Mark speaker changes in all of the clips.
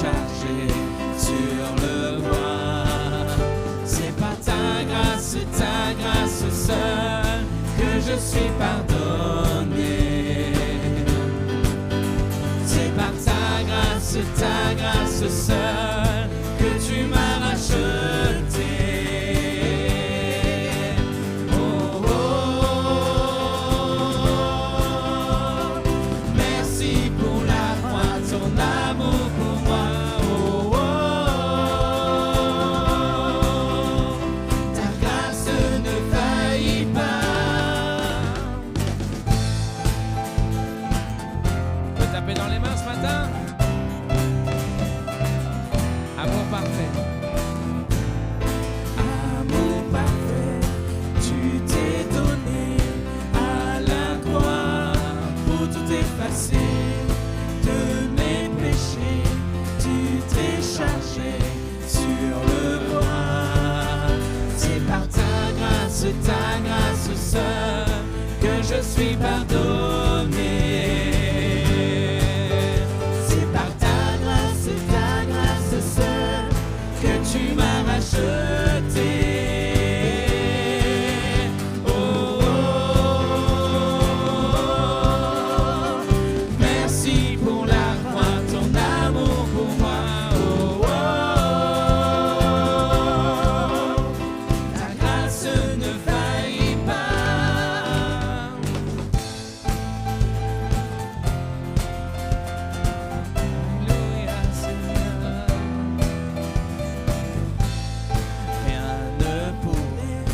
Speaker 1: chargé sur le bois. C'est par ta grâce seule que je suis pardonné. C'est par ta grâce seule que tu m'as racheté. Oh, oh, oh. Merci pour la croix, ton amour pour moi. Oh, oh, oh. Ta grâce ne faillit pas. On peut taper dans les mains ce matin. Amour parfait. Amour parfait, tu t'es donné à la croix pour tout effacer de mes péchés. Tu t'es chargé sur le bois. C'est par ta grâce seule que je suis pardonné. C'est par ta grâce seule que tu m'as racheté. Oh, oh, oh. Merci pour la croix, ton amour pour moi. Oh, oh, oh. Ta grâce ne faillit pas. Alléluia, Seigneur. Rien ne pourrait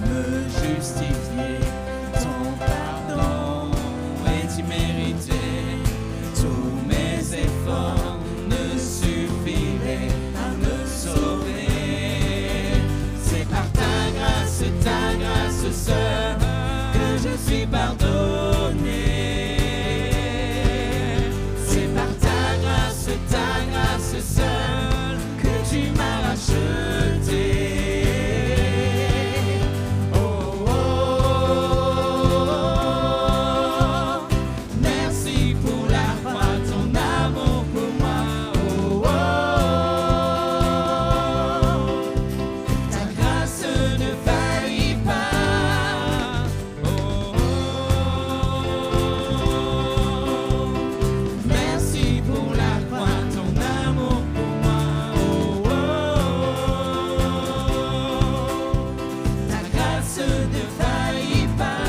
Speaker 1: me justifier. Ton pardon est immérité. Tous mes efforts ne suffiraient à me sauver. C'est par ta grâce seule que je suis pardonné. C'est par ta grâce seule que tu m'as racheté. Oh, oh, oh. Merci pour la croix, ton amour pour moi. Oh, oh. Ta grâce ne faillit pas. Oh, oh. Merci pour la croix, ton amour pour moi. Oh, oh. Ta grâce ne faillit pas.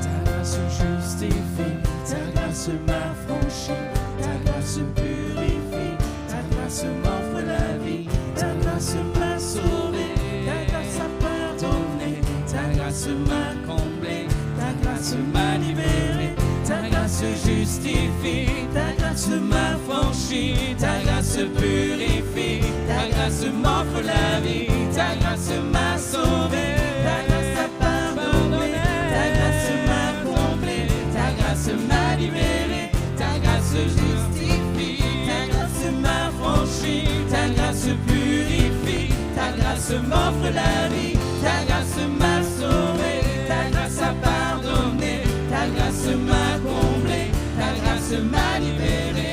Speaker 1: Ta grâce justifie, ta grâce m'affranchit, ta grâce purifie, ta grâce m'offre la vie, ta grâce m'a sauvé, ta grâce a pardonné, ta grâce m'a comblé, ta grâce m'a libéré, ta grâce justifie, ta grâce m'affranchit, ta grâce purifie, ta grâce m'offre la vie, ta grâce m'a sauvé, ta grâce a pardonné, ta grâce m'a comblé, ta grâce m'a libéré, ta grâce justifie, ta grâce m'affranchit, ta grâce purifie, ta grâce m'offre la vie, ta grâce m'a sauvé, ta grâce a pardonné, ta grâce m'a comblé, ta grâce m'a libéré.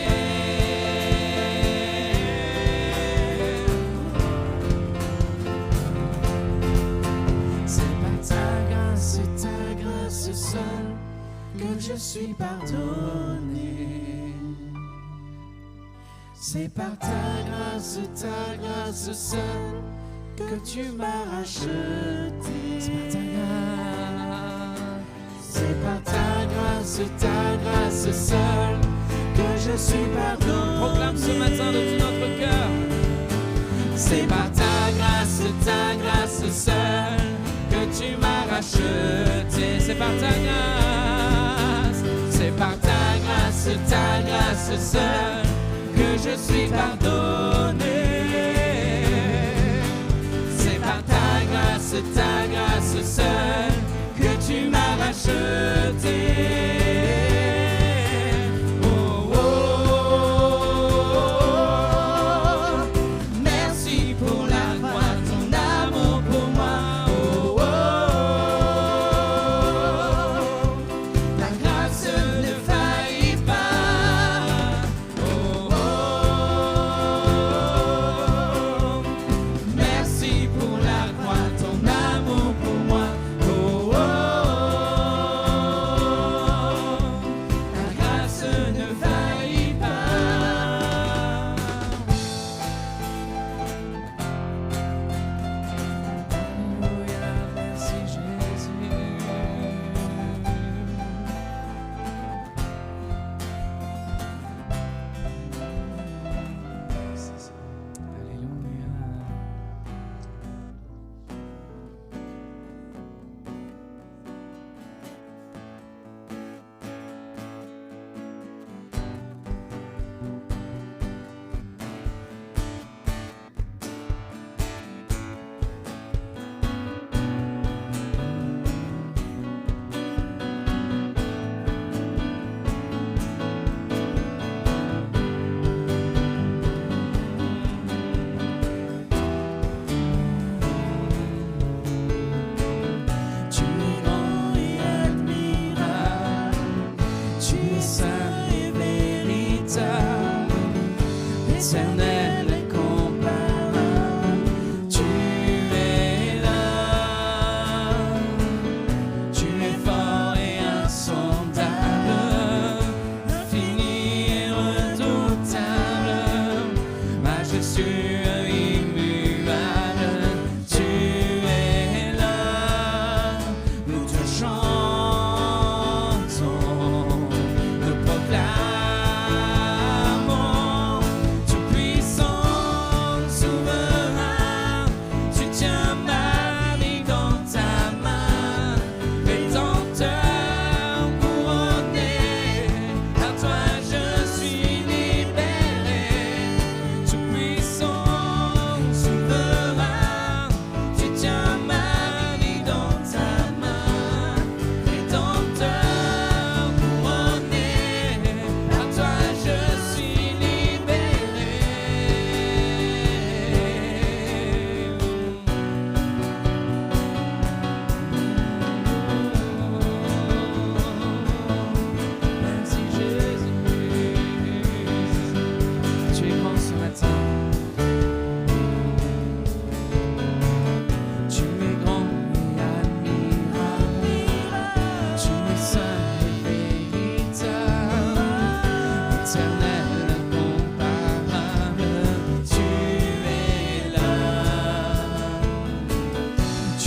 Speaker 1: C'est par ta grâce seule que je suis pardonné. C'est par ta grâce seule que tu m'as racheté. C'est par ta grâce seule que je suis pardonné. Proclame ce matin de tout notre cœur. C'est par ta grâce seule que tu m'as racheté. C'est par ta grâce, c'est par ta grâce seule que je suis pardonné. C'est par ta grâce seule que tu m'as racheté. Oh, oh, oh. Merci pour la croix, ton amour pour moi. Oh,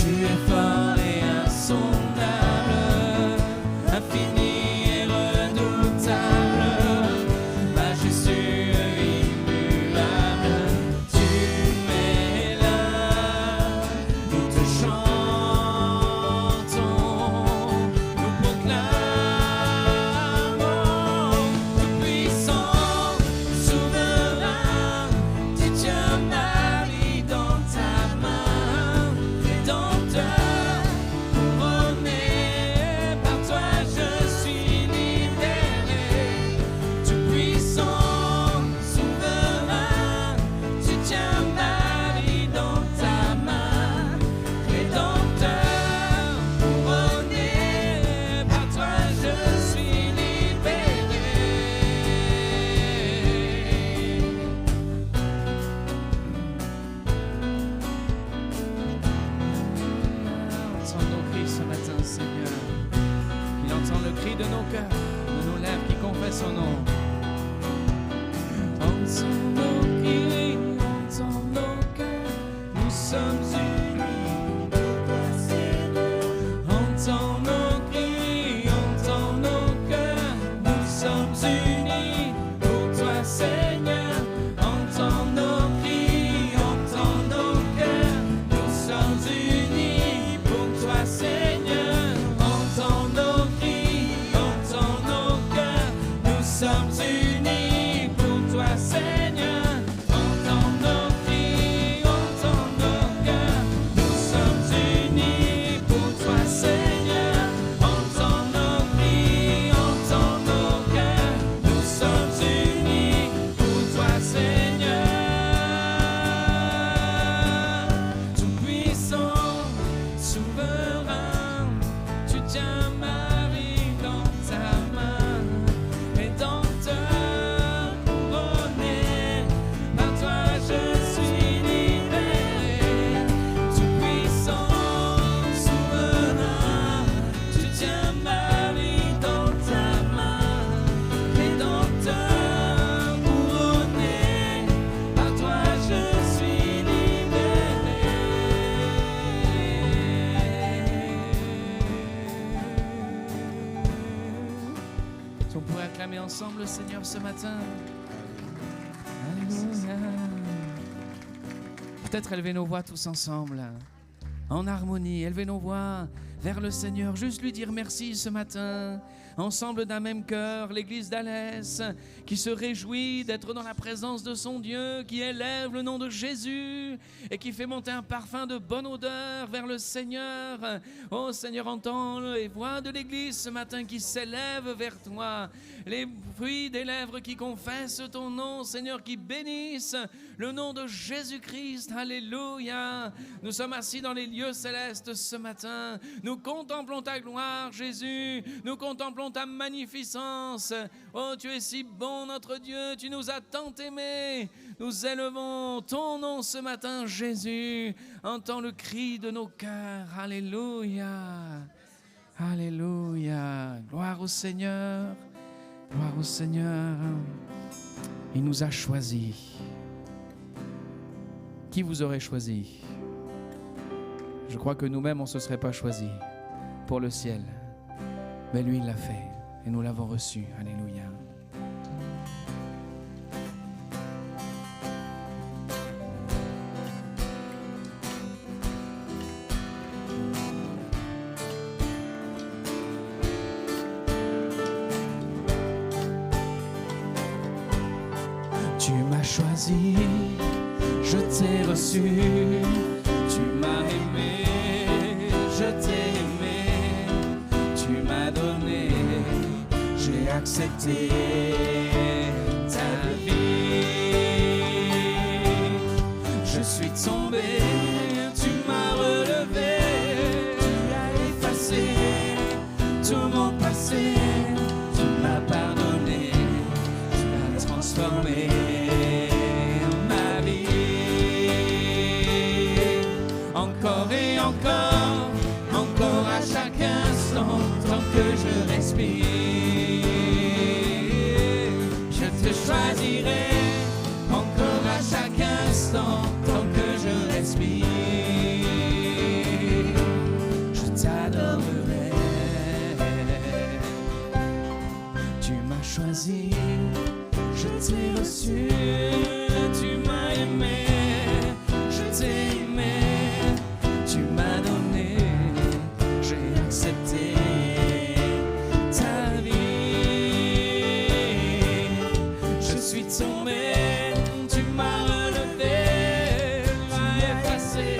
Speaker 1: Tu es fort et insondable, infini et redoutable, majestueux, immuable. Tu es là, nous te chantons, nous proclamons, tout-puissant, souverain, tu tiens ma vie dans ta main, rédempteur, couronné, par toi je suis libéré. Tout-puissant, souverain, tu tiens ma vie dans ta main, rédempteur, couronné, par toi je suis libéré. Entends nos cris ce matin, Seigneur. Il entend le cri de nos cœurs, de nos lèvres qui confessent son nom. Entends nos cris, entends nos cœurs, nous sommes unis pour toi, Seigneur. Entends nos cris, entends nos cœurs, nous sommes unis pour toi, Seigneur. Entends nos cris, entends nos cœurs, nous sommes unis pour toi, Seigneur. Entends nos cris, entends nos cœurs, nous sommes unis pour toi, Seigneur. Entends nos cris, entends nos cœurs, nous sommes unis pour toi, Seigneur. Entends nos cris, entends nos cœurs, nous sommes unis pour toi, Seigneur. Tout-puissant, souverain, tu tiens ma vie dans ta main, rédempteur, couronné, par toi je suis libéré. Tout-puissant, souverain, tu tiens ma vie dans ta main, rédempteur, couronné, par toi je suis libéré. On pourrait acclamer ensemble le Seigneur ce matin. Alléluia. Peut-être élever nos voix tous ensemble, en harmonie, élever nos voix vers le Seigneur, juste lui dire merci ce matin, ensemble d'un même cœur, l'église d'Alès, qui se réjouit d'être dans la présence de son Dieu, qui élève le nom de Jésus et qui fait monter un parfum de bonne odeur vers le Seigneur. Oh Seigneur, entends les voix de l'église ce matin qui s'élèvent vers toi, les fruits des lèvres qui confessent ton nom, Seigneur, qui bénissent le nom de Jésus-Christ. Alléluia. Nous sommes assis dans les lieux célestes ce matin. Nous contemplons ta gloire, Jésus. Nous contemplons ta magnificence. Oh, tu es si bon, notre Dieu. Tu nous as tant aimés. Nous élevons ton nom ce matin, Jésus. Entends le cri de nos cœurs. Alléluia. Alléluia. Gloire au Seigneur. Gloire au Seigneur. Il nous a choisis. Qui vous aurait choisi? Je crois que nous-mêmes, on ne se serait pas choisi pour le ciel. Mais lui, il l'a fait et nous l'avons reçu. Alléluia. Tu m'as choisi, je t'ai reçu, tu m'as aimé, je t'ai aimé, tu m'as donné, j'ai accepté ta vie. Je suis tombé, tu m'as relevé, tu as effacé tout mon passé, tu m'as pardonné, tu m'as transformé. Encore et encore, encore à chaque instant, tant que je respire, je te choisirai. Encore à chaque instant, tant que je respire. t'ai reçu, tu m'as aimé, je t'ai aimé, tu m'as donné, j'ai accepté ta vie. Je suis tombé, tu m'as relevé, tu m'as effacé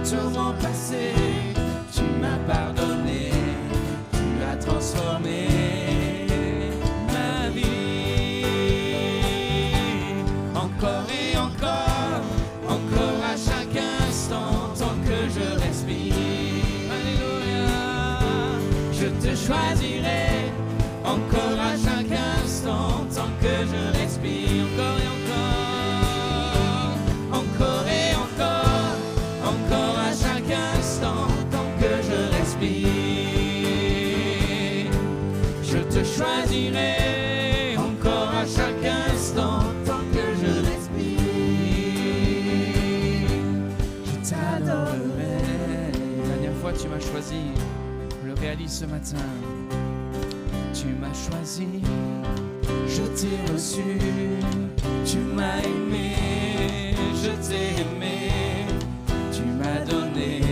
Speaker 1: tout mon passé, tu m'as pardonné, tu as transformé ma vie. Encore et encore, encore à chaque instant, tant que je respire. Alléluia. Je te choisirai, encore à chaque instant, tant que je respire. Encore et encore, encore et encore, encore à chaque instant, tant que je respire. Je te choisirai, encore à chaque instant, tant que je respire. Je t'adorerai. La dernière fois tu m'as choisi, je le réalise ce matin. Tu m'as choisi, je t'ai reçu, tu m'as aimé, je t'ai aimé, tu m'as donné,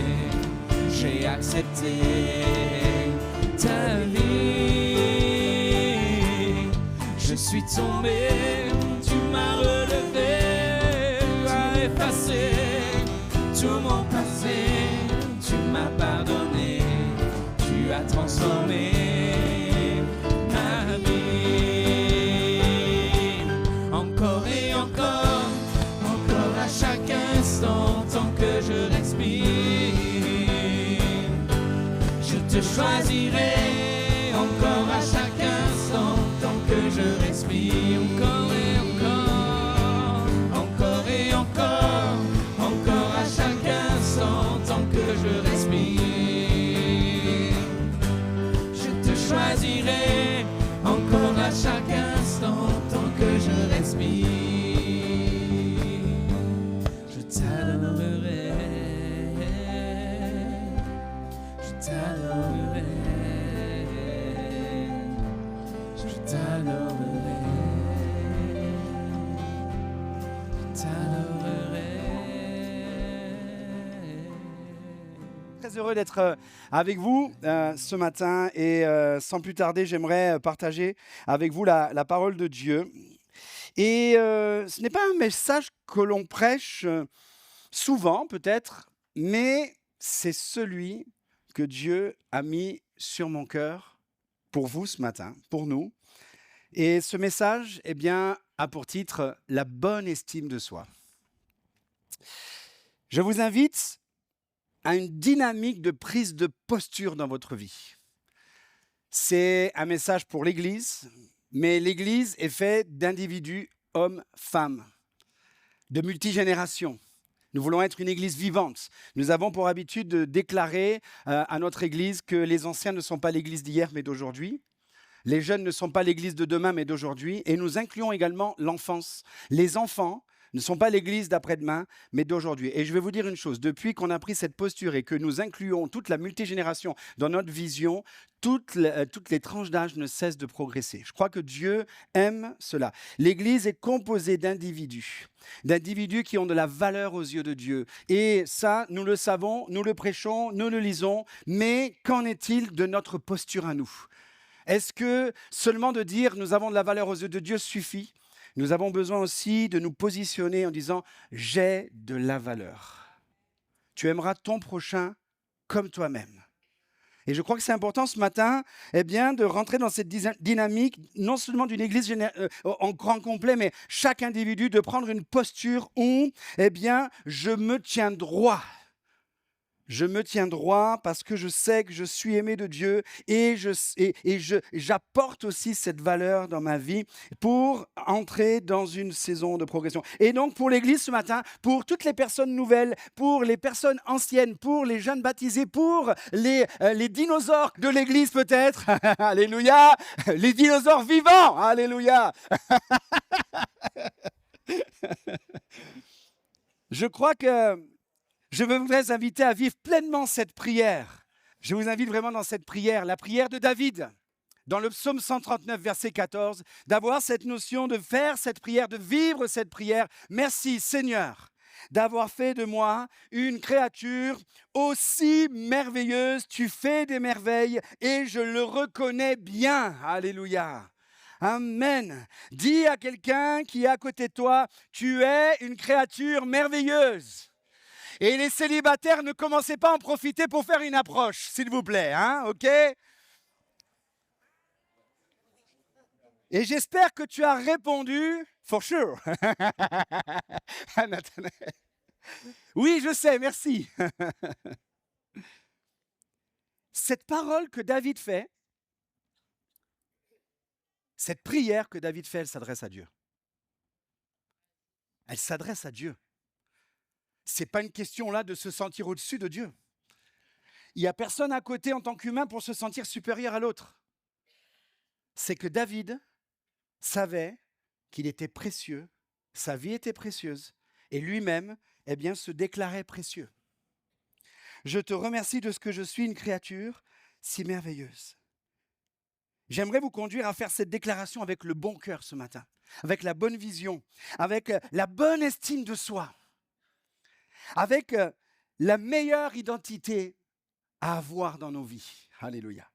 Speaker 1: j'ai accepté ta vie. Je suis tombé, tu m'as relevé, tu as effacé tout mon passé, tu m'as pardonné, tu as transformé ma vie. Encore et encore, encore à chaque instant, tant que je respire. Je te choisirai, encore à chaque instant, tant que je respire. Encore et encore, encore et encore, encore à chaque instant, tant que je respire. Je te choisirai, encore à chaque instant, tant que je respire. Je t'adorerai, je t'adorerai, je t'adorerai, je t'adorerai.
Speaker 2: Très heureux d'être avec vous ce matin et sans plus tarder, j'aimerais partager avec vous la parole de Dieu. Et ce n'est pas un message que l'on prêche souvent peut-être, mais c'est celui que Dieu a mis sur mon cœur pour vous ce matin, pour nous. Et ce message, eh bien, a pour titre « La bonne estime de soi ». Je vous invite à une dynamique de prise de posture dans votre vie. C'est un message pour l'Église, mais l'Église est faite d'individus, hommes, femmes, de multigénérations. Nous voulons être une Église vivante. Nous avons pour habitude de déclarer à notre Église que les anciens ne sont pas l'Église d'hier, mais d'aujourd'hui. Les jeunes ne sont pas l'Église de demain, mais d'aujourd'hui. Et nous incluons également l'enfance. Les enfants ne sont pas l'Église d'après-demain, mais d'aujourd'hui. Et je vais vous dire une chose, depuis qu'on a pris cette posture et que nous incluons toute la multigénération dans notre vision, toutes les tranches d'âge ne cessent de progresser. Je crois que Dieu aime cela. L'Église est composée d'individus qui ont de la valeur aux yeux de Dieu. Et ça, nous le savons, nous le prêchons, nous le lisons, mais qu'en est-il de notre posture à nous ? Est-ce que seulement de dire « nous avons de la valeur aux yeux de Dieu » suffit ? Nous avons besoin aussi de nous positionner en disant « j'ai de la valeur ». Tu aimeras ton prochain comme toi-même. Et je crois que c'est important ce matin eh bien, de rentrer dans cette dynamique, non seulement d'une église en grand complet, mais chaque individu de prendre une posture où eh bien, je me tiens droit. Je me tiens droit parce que je sais que je suis aimé de Dieu et j'apporte aussi cette valeur dans ma vie pour entrer dans une saison de progression. Et donc pour l'Église ce matin, pour toutes les personnes nouvelles, pour les personnes anciennes, pour les jeunes baptisés, pour les dinosaures de l'Église peut-être, alléluia, les dinosaures vivants, alléluia. Je crois que je voudrais vous inviter à vivre pleinement cette prière. Je vous invite vraiment dans cette prière, la prière de David. dans le psaume 139, verset 14, d'avoir cette notion de faire cette prière, de vivre cette prière. Merci Seigneur d'avoir fait de moi une créature aussi merveilleuse. Tu fais des merveilles et je le reconnais bien. Alléluia. Amen. Dis à quelqu'un qui est à côté de toi, tu es une créature merveilleuse. Et les célibataires, ne commencez pas à en profiter pour faire une approche, s'il vous plaît, hein, ok? Et j'espère que tu as répondu, for sure. Oui, je sais, merci. Cette parole que David fait, cette prière que David fait, elle s'adresse à Dieu. Elle s'adresse à Dieu. Ce n'est pas une question là de se sentir au-dessus de Dieu. Il n'y a personne à côté en tant qu'humain pour se sentir supérieur à l'autre. C'est que David savait qu'il était précieux, sa vie était précieuse, et lui-même, eh bien, se déclarait précieux. Je te remercie de ce que je suis une créature si merveilleuse. J'aimerais vous conduire à faire cette déclaration avec le bon cœur ce matin, avec la bonne vision, avec la bonne estime de soi, avec la meilleure identité à avoir dans nos vies. Alléluia.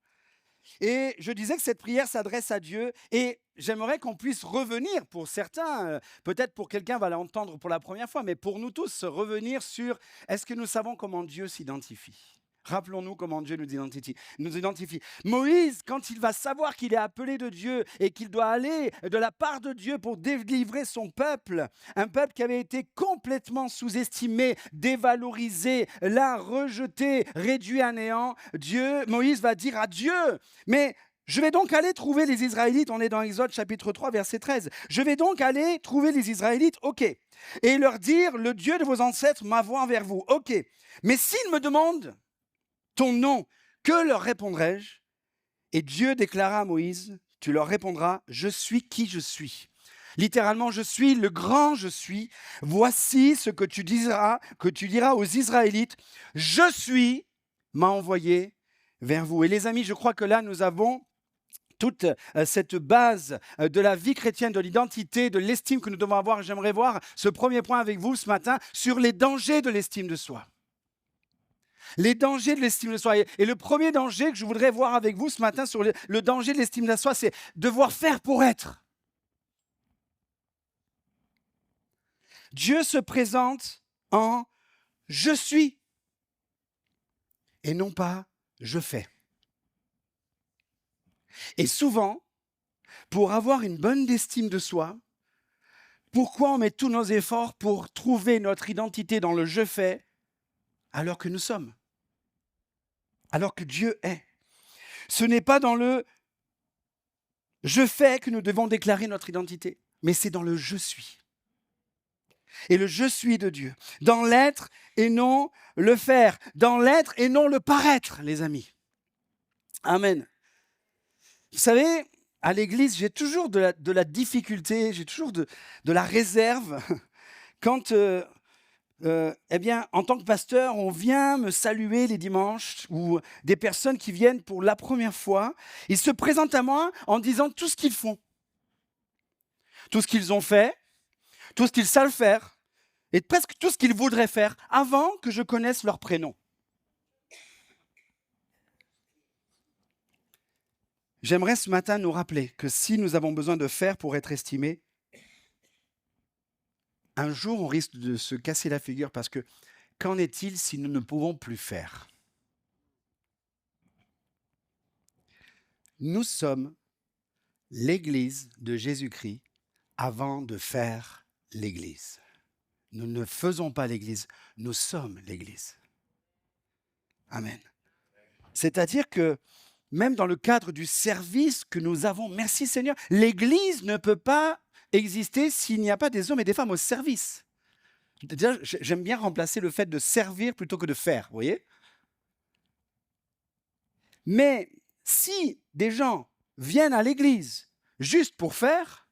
Speaker 2: Et je disais que cette prière s'adresse à Dieu et j'aimerais qu'on puisse revenir pour certains, peut-être pour quelqu'un va l'entendre pour la première fois, mais pour nous tous, revenir sur est-ce que nous savons comment Dieu s'identifie ? Rappelons-nous comment Dieu nous identifie. Moïse, quand il va savoir qu'il est appelé de Dieu et qu'il doit aller de la part de Dieu pour délivrer son peuple, un peuple qui avait été complètement sous-estimé, dévalorisé, là, rejeté, réduit à néant, Moïse va dire à Dieu, mais je vais donc aller trouver les Israélites, on est dans Exode chapitre 3, verset 13. Je vais donc aller trouver les Israélites, ok, et leur dire, le Dieu de vos ancêtres m'envoie vers vous, ok, mais s'ils me demandent ton nom, que leur répondrai-je ? Et Dieu déclara à Moïse, tu leur répondras, je suis qui je suis. Littéralement, je suis le grand je suis. Voici ce que tu diras aux Israélites, je suis, m'a envoyé vers vous. Et les amis, je crois que là, nous avons toute cette base de la vie chrétienne, de l'identité, de l'estime que nous devons avoir. J'aimerais voir ce premier point avec vous ce matin sur les dangers de l'estime de soi. Les dangers de l'estime de soi. Et le premier danger que je voudrais voir avec vous ce matin sur le danger de l'estime de soi, c'est devoir faire pour être. Dieu se présente en « je suis » et non pas « je fais ». Et souvent, pour avoir une bonne estime de soi, pourquoi on met tous nos efforts pour trouver notre identité dans le « je fais » alors que nous sommes ? Alors que Dieu est. Ce n'est pas dans le « je fais » que nous devons déclarer notre identité, mais c'est dans le « je suis ». Et le « je suis » de Dieu. Dans l'être et non le faire. Dans l'être et non le paraître, les amis. Amen. Vous savez, à l'église, j'ai toujours de la difficulté, j'ai toujours de la réserve quand... eh bien, en tant que pasteur, on vient me saluer les dimanches ou des personnes qui viennent pour la première fois. Ils se présentent à moi en disant tout ce qu'ils font, tout ce qu'ils ont fait, tout ce qu'ils savent faire et presque tout ce qu'ils voudraient faire avant que je connaisse leur prénom. J'aimerais ce matin nous rappeler que si nous avons besoin de faire pour être estimés, un jour, on risque de se casser la figure parce que qu'en est-il si nous ne pouvons plus faire ? Nous sommes l'Église de Jésus-Christ avant de faire l'Église. Nous ne faisons pas l'Église, nous sommes l'Église. Amen. C'est-à-dire que même dans le cadre du service que nous avons, merci Seigneur, l'Église ne peut pas exister s'il n'y a pas des hommes et des femmes au service. Déjà, j'aime bien remplacer le fait de servir plutôt que de faire, vous voyez ? Mais si des gens viennent à l'église juste pour faire,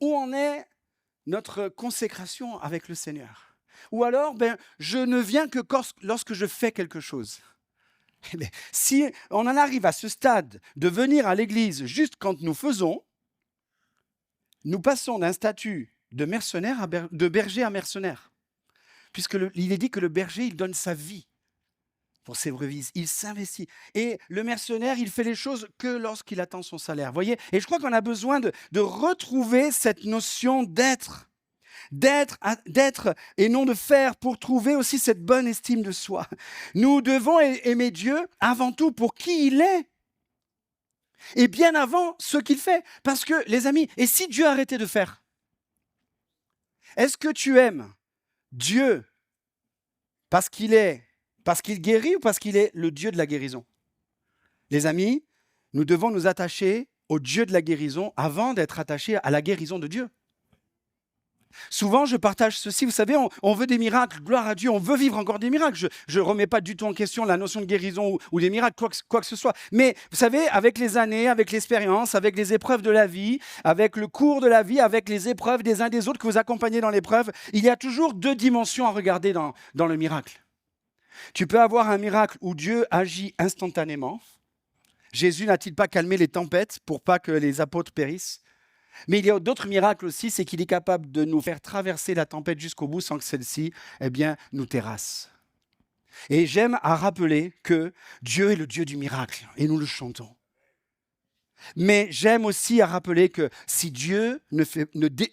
Speaker 2: où en est notre consécration avec le Seigneur ? Ou alors, je ne viens que lorsque je fais quelque chose. Mais si on en arrive à ce stade de venir à l'église juste quand nous faisons, nous passons d'un statut de mercenaire de berger à mercenaire. Puisque il est dit que le berger, il donne sa vie pour ses brebis, il s'investit. Et le mercenaire, il fait les choses que lorsqu'il attend son salaire. Voyez. Et je crois qu'on a besoin de retrouver cette notion d'être et non de faire, pour trouver aussi cette bonne estime de soi. Nous devons aimer Dieu avant tout pour qui il est et bien avant ce qu'il fait. Parce que, les amis, et si Dieu arrêtait de faire? Est-ce que tu aimes Dieu parce qu'il guérit ou parce qu'il est le Dieu de la guérison? Les amis, nous devons nous attacher au Dieu de la guérison avant d'être attachés à la guérison de Dieu. Souvent, je partage ceci, vous savez, on veut des miracles, gloire à Dieu, on veut vivre encore des miracles. Je ne remets pas du tout en question la notion de guérison ou des miracles, quoi que ce soit. Mais vous savez, avec les années, avec l'expérience, avec les épreuves de la vie, avec le cours de la vie, avec les épreuves des uns des autres que vous accompagnez dans l'épreuve, il y a toujours deux dimensions à regarder dans le miracle. Tu peux avoir un miracle où Dieu agit instantanément. Jésus n'a-t-il pas calmé les tempêtes pour pas que les apôtres périssent? Mais il y a d'autres miracles aussi, c'est qu'il est capable de nous faire traverser la tempête jusqu'au bout sans que celle-ci, nous terrasse. Et j'aime à rappeler que Dieu est le Dieu du miracle, et nous le chantons. Mais j'aime aussi à rappeler que si Dieu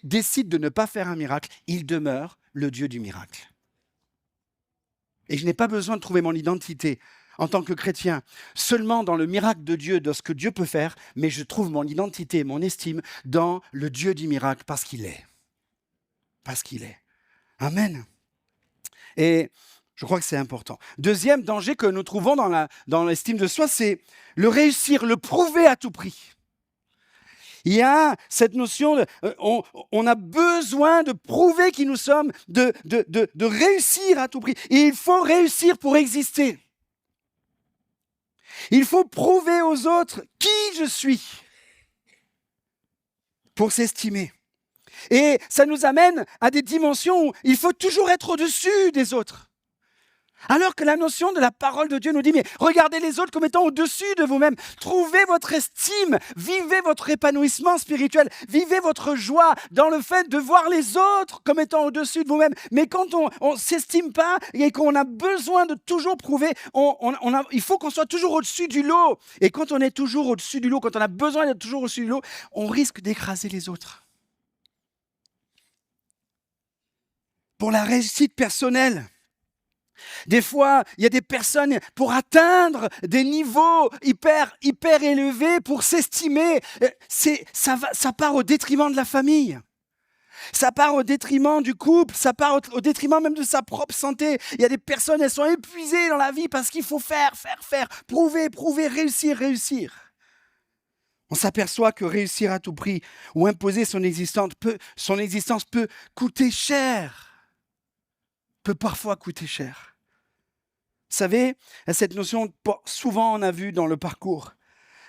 Speaker 2: décide de ne pas faire un miracle, il demeure le Dieu du miracle. Et je n'ai pas besoin de trouver mon identité en tant que chrétien, seulement dans le miracle de Dieu, de ce que Dieu peut faire, mais je trouve mon identité, mon estime dans le Dieu du miracle, parce qu'il est. Parce qu'il est. Amen. Et je crois que c'est important. Deuxième danger que nous trouvons dans l'estime de soi, c'est le réussir, le prouver à tout prix. Il y a cette notion, on a besoin de prouver qui nous sommes, de réussir à tout prix. Et il faut réussir pour exister. Il faut prouver aux autres qui je suis pour s'estimer. Et ça nous amène à des dimensions où il faut toujours être au-dessus des autres. Alors que la notion de la parole de Dieu nous dit, mais regardez les autres comme étant au-dessus de vous-même. Trouvez votre estime, vivez votre épanouissement spirituel, vivez votre joie dans le fait de voir les autres comme étant au-dessus de vous-même. Mais quand on ne s'estime pas et qu'on a besoin de toujours prouver, il faut qu'on soit toujours au-dessus du lot. Et quand on est toujours au-dessus du lot, quand on a besoin d'être toujours au-dessus du lot, on risque d'écraser les autres. Pour la réussite personnelle, des fois, il y a des personnes, pour atteindre des niveaux hyper élevés, pour s'estimer, ça part au détriment de la famille. Ça part au détriment du couple, ça part au détriment même de sa propre santé. Il y a des personnes, elles sont épuisées dans la vie parce qu'il faut faire, prouver, réussir. On s'aperçoit que réussir à tout prix ou imposer son existence peut coûter cher, peut parfois coûter cher. Vous savez, cette notion, souvent on a vu dans le parcours,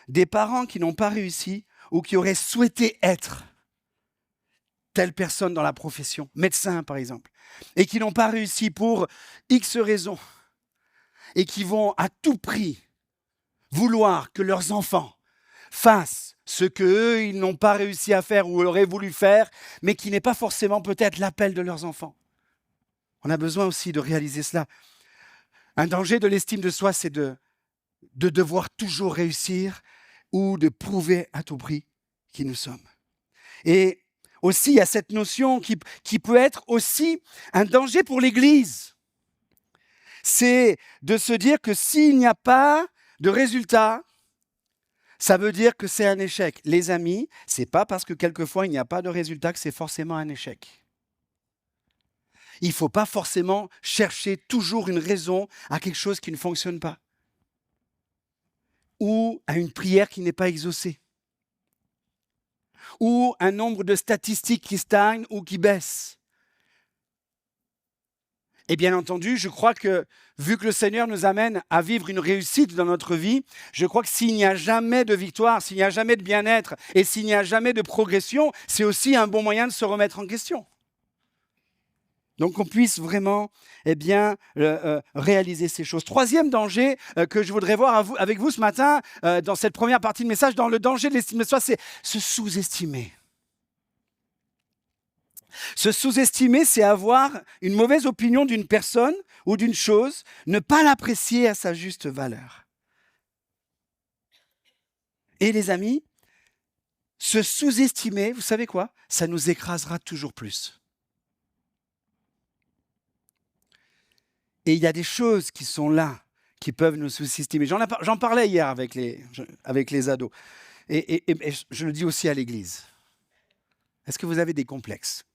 Speaker 2: des parents qui n'ont pas réussi ou qui auraient souhaité être telle personne dans la profession, médecin par exemple, et qui n'ont pas réussi pour X raisons, et qui vont à tout prix vouloir que leurs enfants fassent ce qu'eux, ils n'ont pas réussi à faire ou auraient voulu faire, mais qui n'est pas forcément peut-être l'appel de leurs enfants. On a besoin aussi de réaliser cela. Un danger de l'estime de soi, c'est de devoir toujours réussir ou de prouver à tout prix qui nous sommes. Et aussi, il y a cette notion qui peut être aussi un danger pour l'Église. C'est de se dire que s'il n'y a pas de résultat, ça veut dire que c'est un échec. Les amis, ce n'est pas parce que quelquefois il n'y a pas de résultat que c'est forcément un échec. Il ne faut pas forcément chercher toujours une raison à quelque chose qui ne fonctionne pas. Ou à une prière qui n'est pas exaucée. Ou un nombre de statistiques qui stagnent ou qui baissent. Et bien entendu, je crois que, vu que le Seigneur nous amène à vivre une réussite dans notre vie, je crois que s'il n'y a jamais de victoire, s'il n'y a jamais de bien-être et s'il n'y a jamais de progression, c'est aussi un bon moyen de se remettre en question. Donc, qu'on puisse vraiment réaliser ces choses. Troisième danger que je voudrais voir avec vous ce matin, dans cette première partie de message, dans le danger de l'estime de soi, c'est se sous-estimer. Se sous-estimer, c'est avoir une mauvaise opinion d'une personne ou d'une chose, ne pas l'apprécier à sa juste valeur. Et les amis, se sous-estimer, vous savez quoi? Ça nous écrasera toujours plus. Et il y a des choses qui sont là, qui peuvent nous sous-estimer. J'en parlais hier avec les ados. Et je le dis aussi à l'église. Est-ce que vous avez des complexes?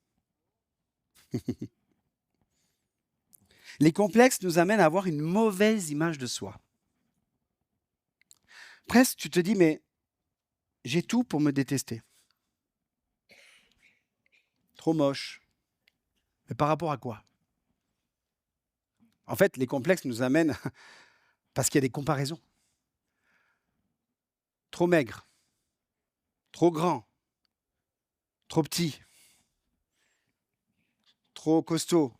Speaker 2: Les complexes nous amènent à avoir une mauvaise image de soi. Presque, tu te dis, mais j'ai tout pour me détester. Trop moche. Mais par rapport à quoi? En fait, les complexes nous amènent parce qu'il y a des comparaisons. Trop maigre, trop grand, trop petit, trop costaud,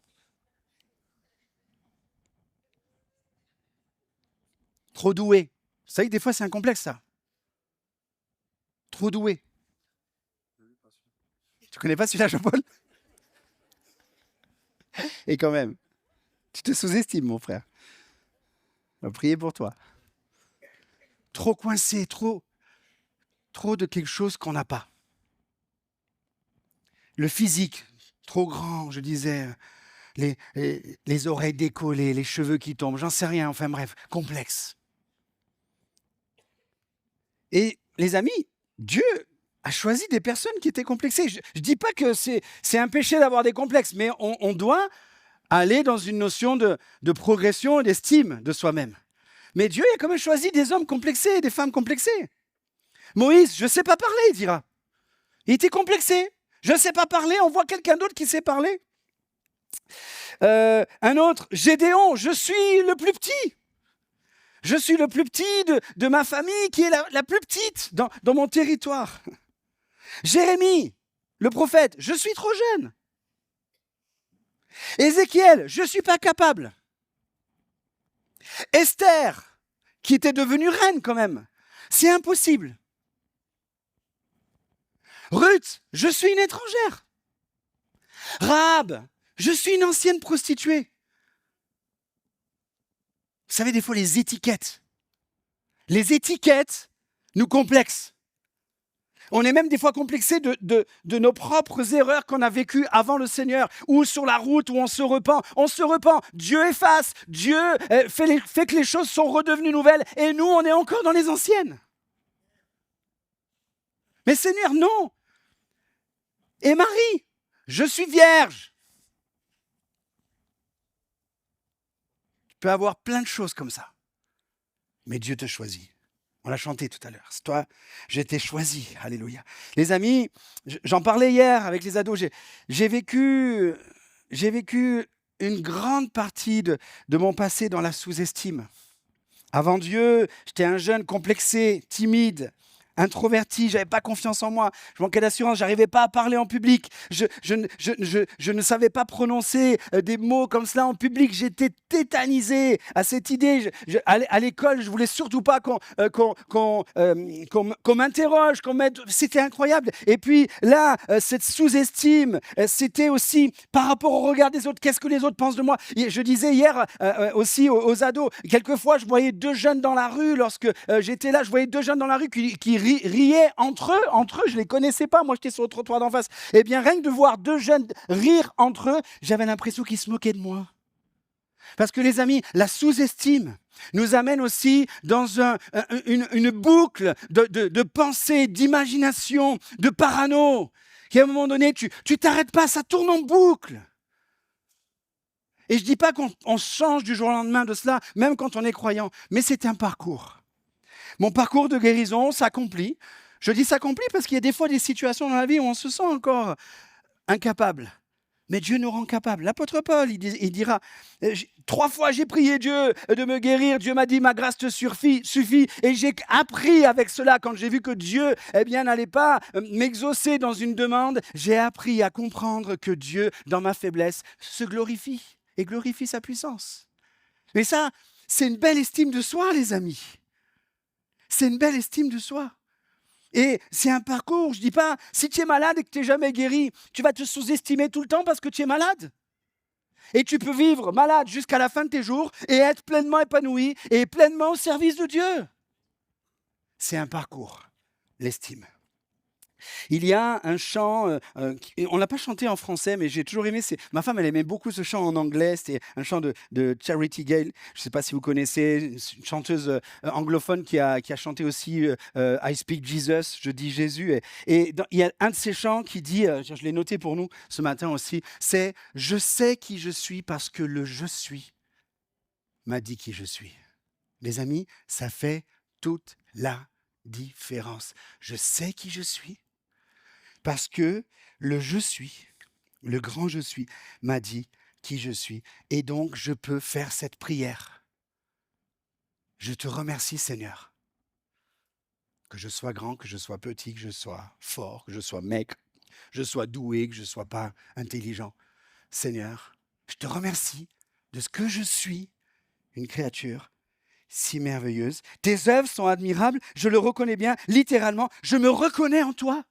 Speaker 2: trop doué. Vous savez que des fois, c'est un complexe, ça. Trop doué. Tu connais pas celui-là, Jean-Paul? Et quand même, tu te sous-estimes, mon frère. On va prier pour toi. Trop coincé, trop de quelque chose qu'on n'a pas. Le physique, trop grand, je disais, les oreilles décollées, les cheveux qui tombent, j'en sais rien, enfin bref, complexe. Et les amis, Dieu a choisi des personnes qui étaient complexées. Je ne dis pas que c'est un péché d'avoir des complexes, mais on doit aller dans une notion de progression et d'estime de soi-même. Mais Dieu a quand même choisi des hommes complexés et des femmes complexées. Moïse, je ne sais pas parler, il dira. Il était complexé. Je ne sais pas parler, on voit quelqu'un d'autre qui sait parler. Un autre, Gédéon, je suis le plus petit. Je suis le plus petit de ma famille qui est la plus petite dans mon territoire. Jérémie, le prophète, je suis trop jeune. Ézéchiel, je ne suis pas capable. Esther, qui était devenue reine quand même, c'est impossible. Ruth, je suis une étrangère. Rahab, je suis une ancienne prostituée. Vous savez, des fois, les étiquettes nous complexent. On est même des fois complexé de nos propres erreurs qu'on a vécues avant le Seigneur, ou sur la route où on se repent. On se repent, Dieu efface, Dieu fait que les choses sont redevenues nouvelles, et nous, on est encore dans les anciennes. Mais Seigneur, non. Et Marie, je suis vierge. Tu peux avoir plein de choses comme ça, mais Dieu te choisit. On l'a chanté tout à l'heure. C'est toi, j'ai été choisi. Alléluia. Les amis, j'en parlais hier avec les ados. J'ai vécu une grande partie de mon passé dans la sous-estime. Avant Dieu, j'étais un jeune complexé, timide, introverti, j'avais pas confiance en moi, je manquais d'assurance, j'arrivais pas à parler en public, je ne savais pas prononcer des mots comme cela en public, j'étais tétanisé à cette idée. À l'école, je voulais surtout pas qu'on m'interroge, qu'on m'aide, c'était incroyable. Et puis là, cette sous-estime, c'était aussi par rapport au regard des autres, qu'est-ce que les autres pensent de moi? Je disais hier aussi aux ados, quelquefois je voyais deux jeunes dans la rue, lorsque j'étais là, je voyais deux jeunes dans la rue qui riaient entre eux, je ne les connaissais pas, moi j'étais sur le trottoir d'en face. Eh bien, rien que de voir deux jeunes rire entre eux, j'avais l'impression qu'ils se moquaient de moi. Parce que les amis, la sous-estime nous amène aussi dans une boucle de pensée, d'imagination, de parano, qui à un moment donné, tu t'arrêtes pas, ça tourne en boucle. Et je ne dis pas qu'on change du jour au lendemain de cela, même quand on est croyant, mais c'est un parcours. Mon parcours de guérison s'accomplit. Je dis s'accomplit parce qu'il y a des fois des situations dans la vie où on se sent encore incapable. Mais Dieu nous rend capables. L'apôtre Paul, il dira, 3 fois j'ai prié Dieu de me guérir. Dieu m'a dit, ma grâce te suffit. Et j'ai appris avec cela, quand j'ai vu que Dieu n'allait pas m'exaucer dans une demande, j'ai appris à comprendre que Dieu, dans ma faiblesse, se glorifie et glorifie sa puissance. Mais ça, c'est une belle estime de soi, les amis. C'est une belle estime de soi. Et c'est un parcours, je ne dis pas, si tu es malade et que tu n'es jamais guéri, tu vas te sous-estimer tout le temps parce que tu es malade. Et tu peux vivre malade jusqu'à la fin de tes jours et être pleinement épanoui et pleinement au service de Dieu. C'est un parcours, l'estime. Il y a un chant, on ne l'a pas chanté en français, mais j'ai toujours aimé. Ma femme, elle aimait beaucoup ce chant en anglais. C'était un chant de Charity Gale. Je ne sais pas si vous connaissez, une chanteuse anglophone qui a chanté aussi I Speak Jesus, je dis Jésus. Et il y a un de ces chants qui dit, je l'ai noté pour nous ce matin aussi, c'est « Je sais qui je suis parce que le je suis m'a dit qui je suis ». Les amis, ça fait toute la différence. Je sais qui je suis. Parce que le je suis, le grand je suis, m'a dit qui je suis. Et donc, je peux faire cette prière. Je te remercie, Seigneur. Que je sois grand, que je sois petit, que je sois fort, que je sois maigre, que je sois doué, que je ne sois pas intelligent. Seigneur, je te remercie de ce que je suis, une créature si merveilleuse. Tes œuvres sont admirables, je le reconnais bien, littéralement, je me reconnais en toi.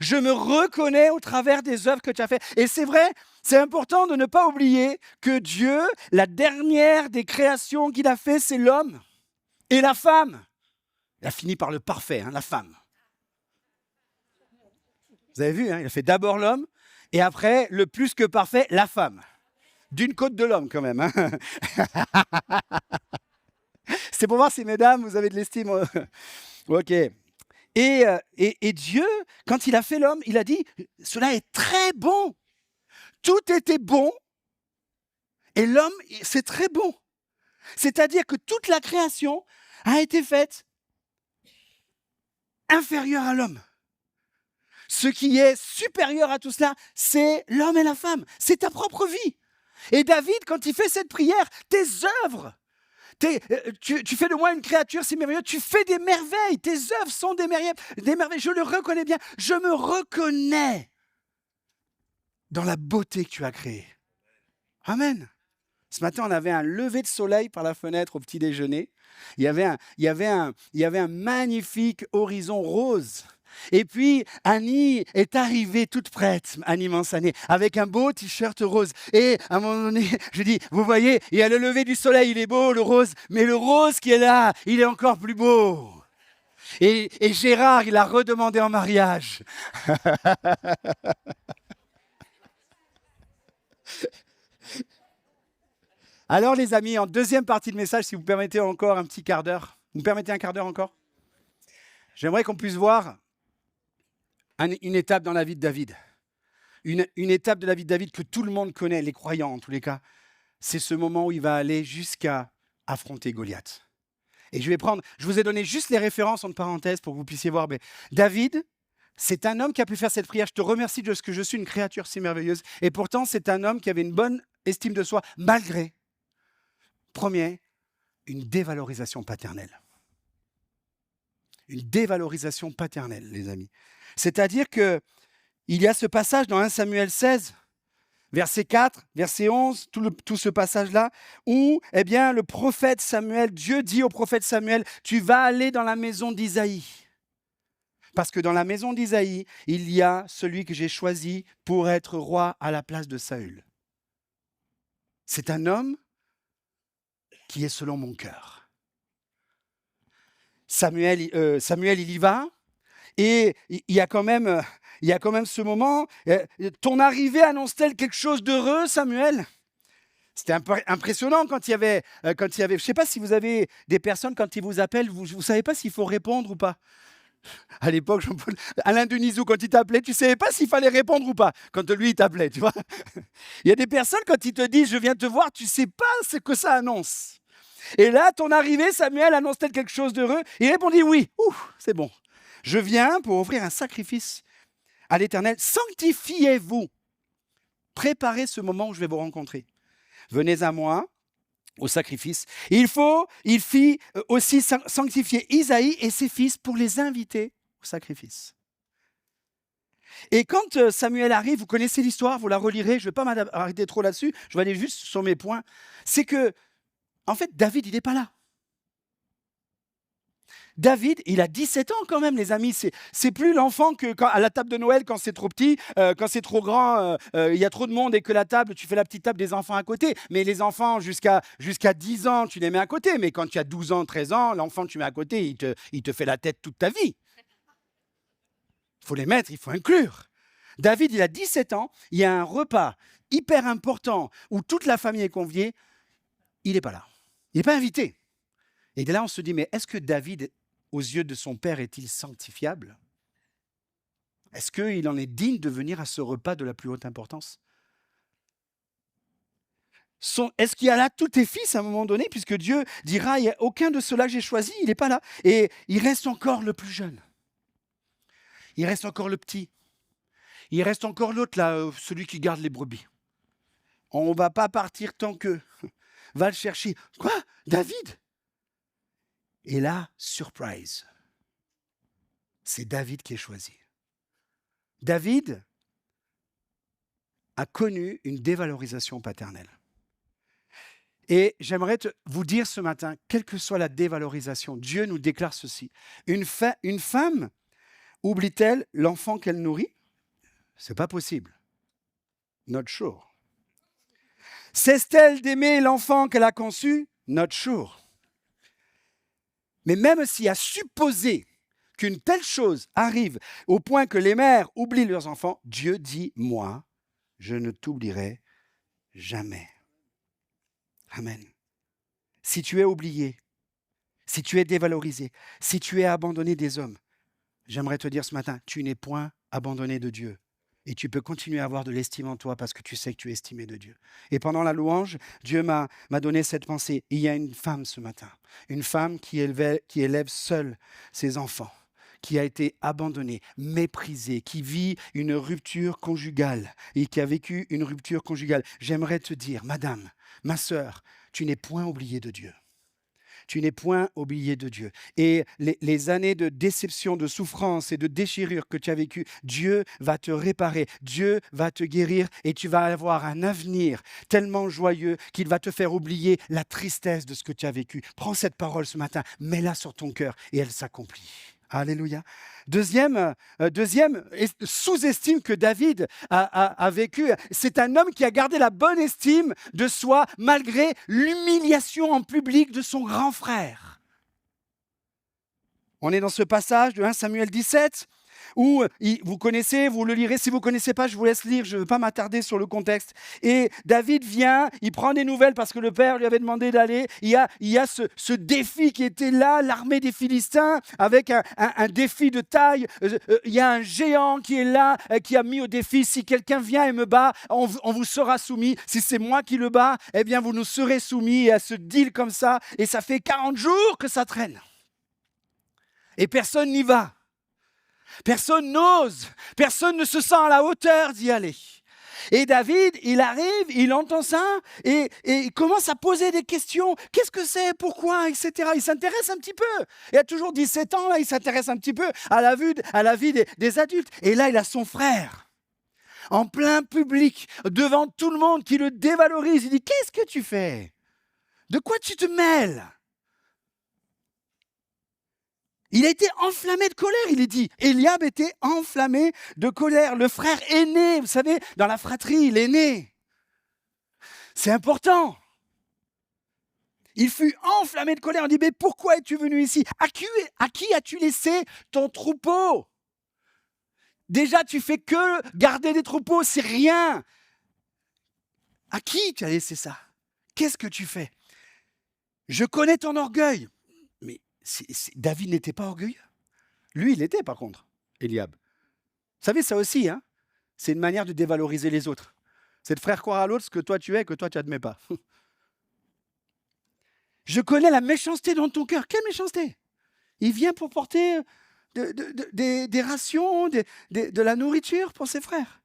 Speaker 2: Je me reconnais au travers des œuvres que tu as faites. Et c'est vrai, c'est important de ne pas oublier que Dieu, la dernière des créations qu'il a fait, c'est l'homme et la femme. Il a fini par le parfait, la femme. Vous avez vu, il a fait d'abord l'homme et après, le plus que parfait, la femme. D'une côte de l'homme quand même. C'est pour voir si, mesdames, vous avez de l'estime. Ok. Et Dieu, quand il a fait l'homme, il a dit, cela est très bon. Tout était bon et l'homme, c'est très bon. C'est-à-dire que toute la création a été faite inférieure à l'homme. Ce qui est supérieur à tout cela, c'est l'homme et la femme. C'est ta propre vie. Et David, quand il fait cette prière, tes œuvres, tu fais de moi une créature si merveilleuse, tu fais des merveilles, tes œuvres sont des merveilles, je le reconnais bien, je me reconnais dans la beauté que tu as créée. Amen. Ce matin, on avait un lever de soleil par la fenêtre au petit déjeuner. Il y avait un magnifique horizon rose. Et puis, Annie est arrivée toute prête, Annie Mansané, avec un beau t-shirt rose. Et à un moment donné, je dis, vous voyez, il y a le lever du soleil, il est beau, le rose, mais le rose qui est là, il est encore plus beau. Et Gérard, il a redemandé en mariage. Alors les amis, en deuxième partie de message, si vous permettez encore un petit quart d'heure, vous me permettez un quart d'heure encore ? J'aimerais qu'on puisse voir une étape dans la vie de David. Une étape de la vie de David que tout le monde connaît, les croyants en tous les cas. C'est ce moment où il va aller jusqu'à affronter Goliath. Et je vous ai donné juste les références entre parenthèses pour que vous puissiez voir. Mais David, c'est un homme qui a pu faire cette prière. Je te remercie de ce que je suis une créature si merveilleuse. Et pourtant, c'est un homme qui avait une bonne estime de soi, malgré, premier, une dévalorisation paternelle. Une dévalorisation paternelle, les amis. C'est-à-dire qu'il y a ce passage dans 1 Samuel 16, verset 4, verset 11, tout ce passage-là, où le prophète Samuel, Dieu dit au prophète Samuel, tu vas aller dans la maison d'Isaïe. Parce que dans la maison d'Isaïe, il y a celui que j'ai choisi pour être roi à la place de Saül. C'est un homme qui est selon mon cœur. Samuel, il y va, et il y a quand même ce moment. Ton arrivée annonce-t-elle quelque chose d'heureux, Samuel ? C'était impressionnant quand il y avait. Je ne sais pas si vous avez des personnes, quand ils vous appellent, vous ne savez pas s'il faut répondre ou pas. À l'époque, Alain Denisou, quand il t'appelait, tu ne savais pas s'il fallait répondre ou pas, quand lui, il t'appelait, tu vois. Il y a des personnes, quand ils te disent « je viens te voir », tu ne sais pas ce que ça annonce. Et là, ton arrivée, Samuel, annonce-t-elle quelque chose d'heureux ? Il répondit « oui, c'est bon. Je viens pour offrir un sacrifice à l'Éternel. Sanctifiez-vous. » préparez ce moment où je vais vous rencontrer. Venez à moi au sacrifice. Il fit aussi sanctifier Isaïe et ses fils pour les inviter au sacrifice. Et quand Samuel arrive, vous connaissez l'histoire, vous la relirez, je ne vais pas m'arrêter trop là-dessus, je vais aller juste sur mes points. C'est que, en fait, David, il n'est pas là. David, il a 17 ans quand même, les amis. C'est plus l'enfant que à la table de Noël, quand c'est trop petit, quand c'est trop grand, il y a trop de monde et que la table, tu fais la petite table des enfants à côté. Mais les enfants, jusqu'à 10 ans, tu les mets à côté. Mais quand tu as 12 ans, 13 ans, l'enfant que tu mets à côté, il te fait la tête toute ta vie. Il faut les mettre, il faut inclure. David, il a 17 ans, il y a un repas hyper important où toute la famille est conviée. Il n'est pas là. Il n'est pas invité. Et là, on se dit, mais est-ce que David, aux yeux de son père, est-il sanctifiable? Est-ce qu'il en est digne de venir à ce repas de la plus haute importance? Est-ce qu'il y a là tous tes fils à un moment donné, puisque Dieu dira, il n'y a aucun de ceux-là que j'ai choisi, il n'est pas là. Et il reste encore le plus jeune. Il reste encore le petit. Il reste encore l'autre, là, celui qui garde les brebis. On ne va pas partir tant que... Va le chercher. Quoi? David? Et là, surprise, c'est David qui est choisi. David a connu une dévalorisation paternelle. Et j'aimerais vous dire ce matin, quelle que soit la dévalorisation, Dieu nous déclare ceci. Une femme oublie-t-elle l'enfant qu'elle nourrit? C'est pas possible. Not sure. Cesse-t-elle d'aimer l'enfant qu'elle a conçu? Not sure. Mais même s'il y a supposé qu'une telle chose arrive au point que les mères oublient leurs enfants, Dieu dit, moi, je ne t'oublierai jamais. Amen. Si tu es oublié, si tu es dévalorisé, si tu es abandonné des hommes, j'aimerais te dire ce matin, tu n'es point abandonné de Dieu. Et tu peux continuer à avoir de l'estime en toi parce que tu sais que tu es estimé de Dieu. Et pendant la louange, Dieu m'a donné cette pensée. Il y a une femme ce matin, une femme qui élève seule ses enfants, qui a été abandonnée, méprisée, qui vit une rupture conjugale et qui a vécu une rupture conjugale. J'aimerais te dire, madame, ma sœur, tu n'es point oubliée de Dieu. Tu n'es point oublié de Dieu. Et les années de déception, de souffrance et de déchirure que tu as vécues, Dieu va te réparer, Dieu va te guérir et tu vas avoir un avenir tellement joyeux qu'il va te faire oublier la tristesse de ce que tu as vécu. Prends cette parole ce matin, mets-la sur ton cœur et elle s'accomplit. Alléluia. Deuxième sous-estime que David a vécu, c'est un homme qui a gardé la bonne estime de soi malgré l'humiliation en public de son grand frère. On est dans ce passage de 1 Samuel 17 où vous connaissez, vous le lirez. Si vous ne connaissez pas, je vous laisse lire, je ne veux pas m'attarder sur le contexte. Et David vient, il prend des nouvelles parce que le père lui avait demandé d'aller. Il y a ce défi qui était là, l'armée des Philistins, avec un défi de taille. Il y a un géant qui est là, qui a mis au défi, si quelqu'un vient et me bat, on vous sera soumis. Si c'est moi qui le bats, eh bien vous nous serez soumis. Et à ce deal comme ça, et ça fait 40 jours que ça traîne. Et personne n'y va. Personne n'ose, personne ne se sent à la hauteur d'y aller. Et David, il arrive, il entend ça et il commence à poser des questions. Qu'est-ce que c'est? Pourquoi? Etc. Il s'intéresse un petit peu. Il a toujours 17 ans, là, il s'intéresse un petit peu à la vie des adultes. Et là, il a son frère, en plein public, devant tout le monde, qui le dévalorise. Il dit, qu'est-ce que tu fais? De quoi tu te mêles? Il a été enflammé de colère, il est dit. Eliab était enflammé de colère. Le frère aîné, vous savez, dans la fratrie, l'aîné. C'est important. Il fut enflammé de colère. On dit, mais pourquoi es-tu venu ici? À qui as-tu laissé ton troupeau? Déjà, tu fais que garder des troupeaux, c'est rien. À qui tu as laissé ça? Qu'est-ce que tu fais? Je connais ton orgueil. David n'était pas orgueilleux. Lui, il l'était par contre, Eliab. Vous savez, ça aussi, hein, c'est une manière de dévaloriser les autres. C'est de faire croire à l'autre ce que toi tu es et que toi tu n'admets pas. Je connais la méchanceté dans ton cœur. Quelle méchanceté? Il vient pour porter des rations, de la nourriture pour ses frères.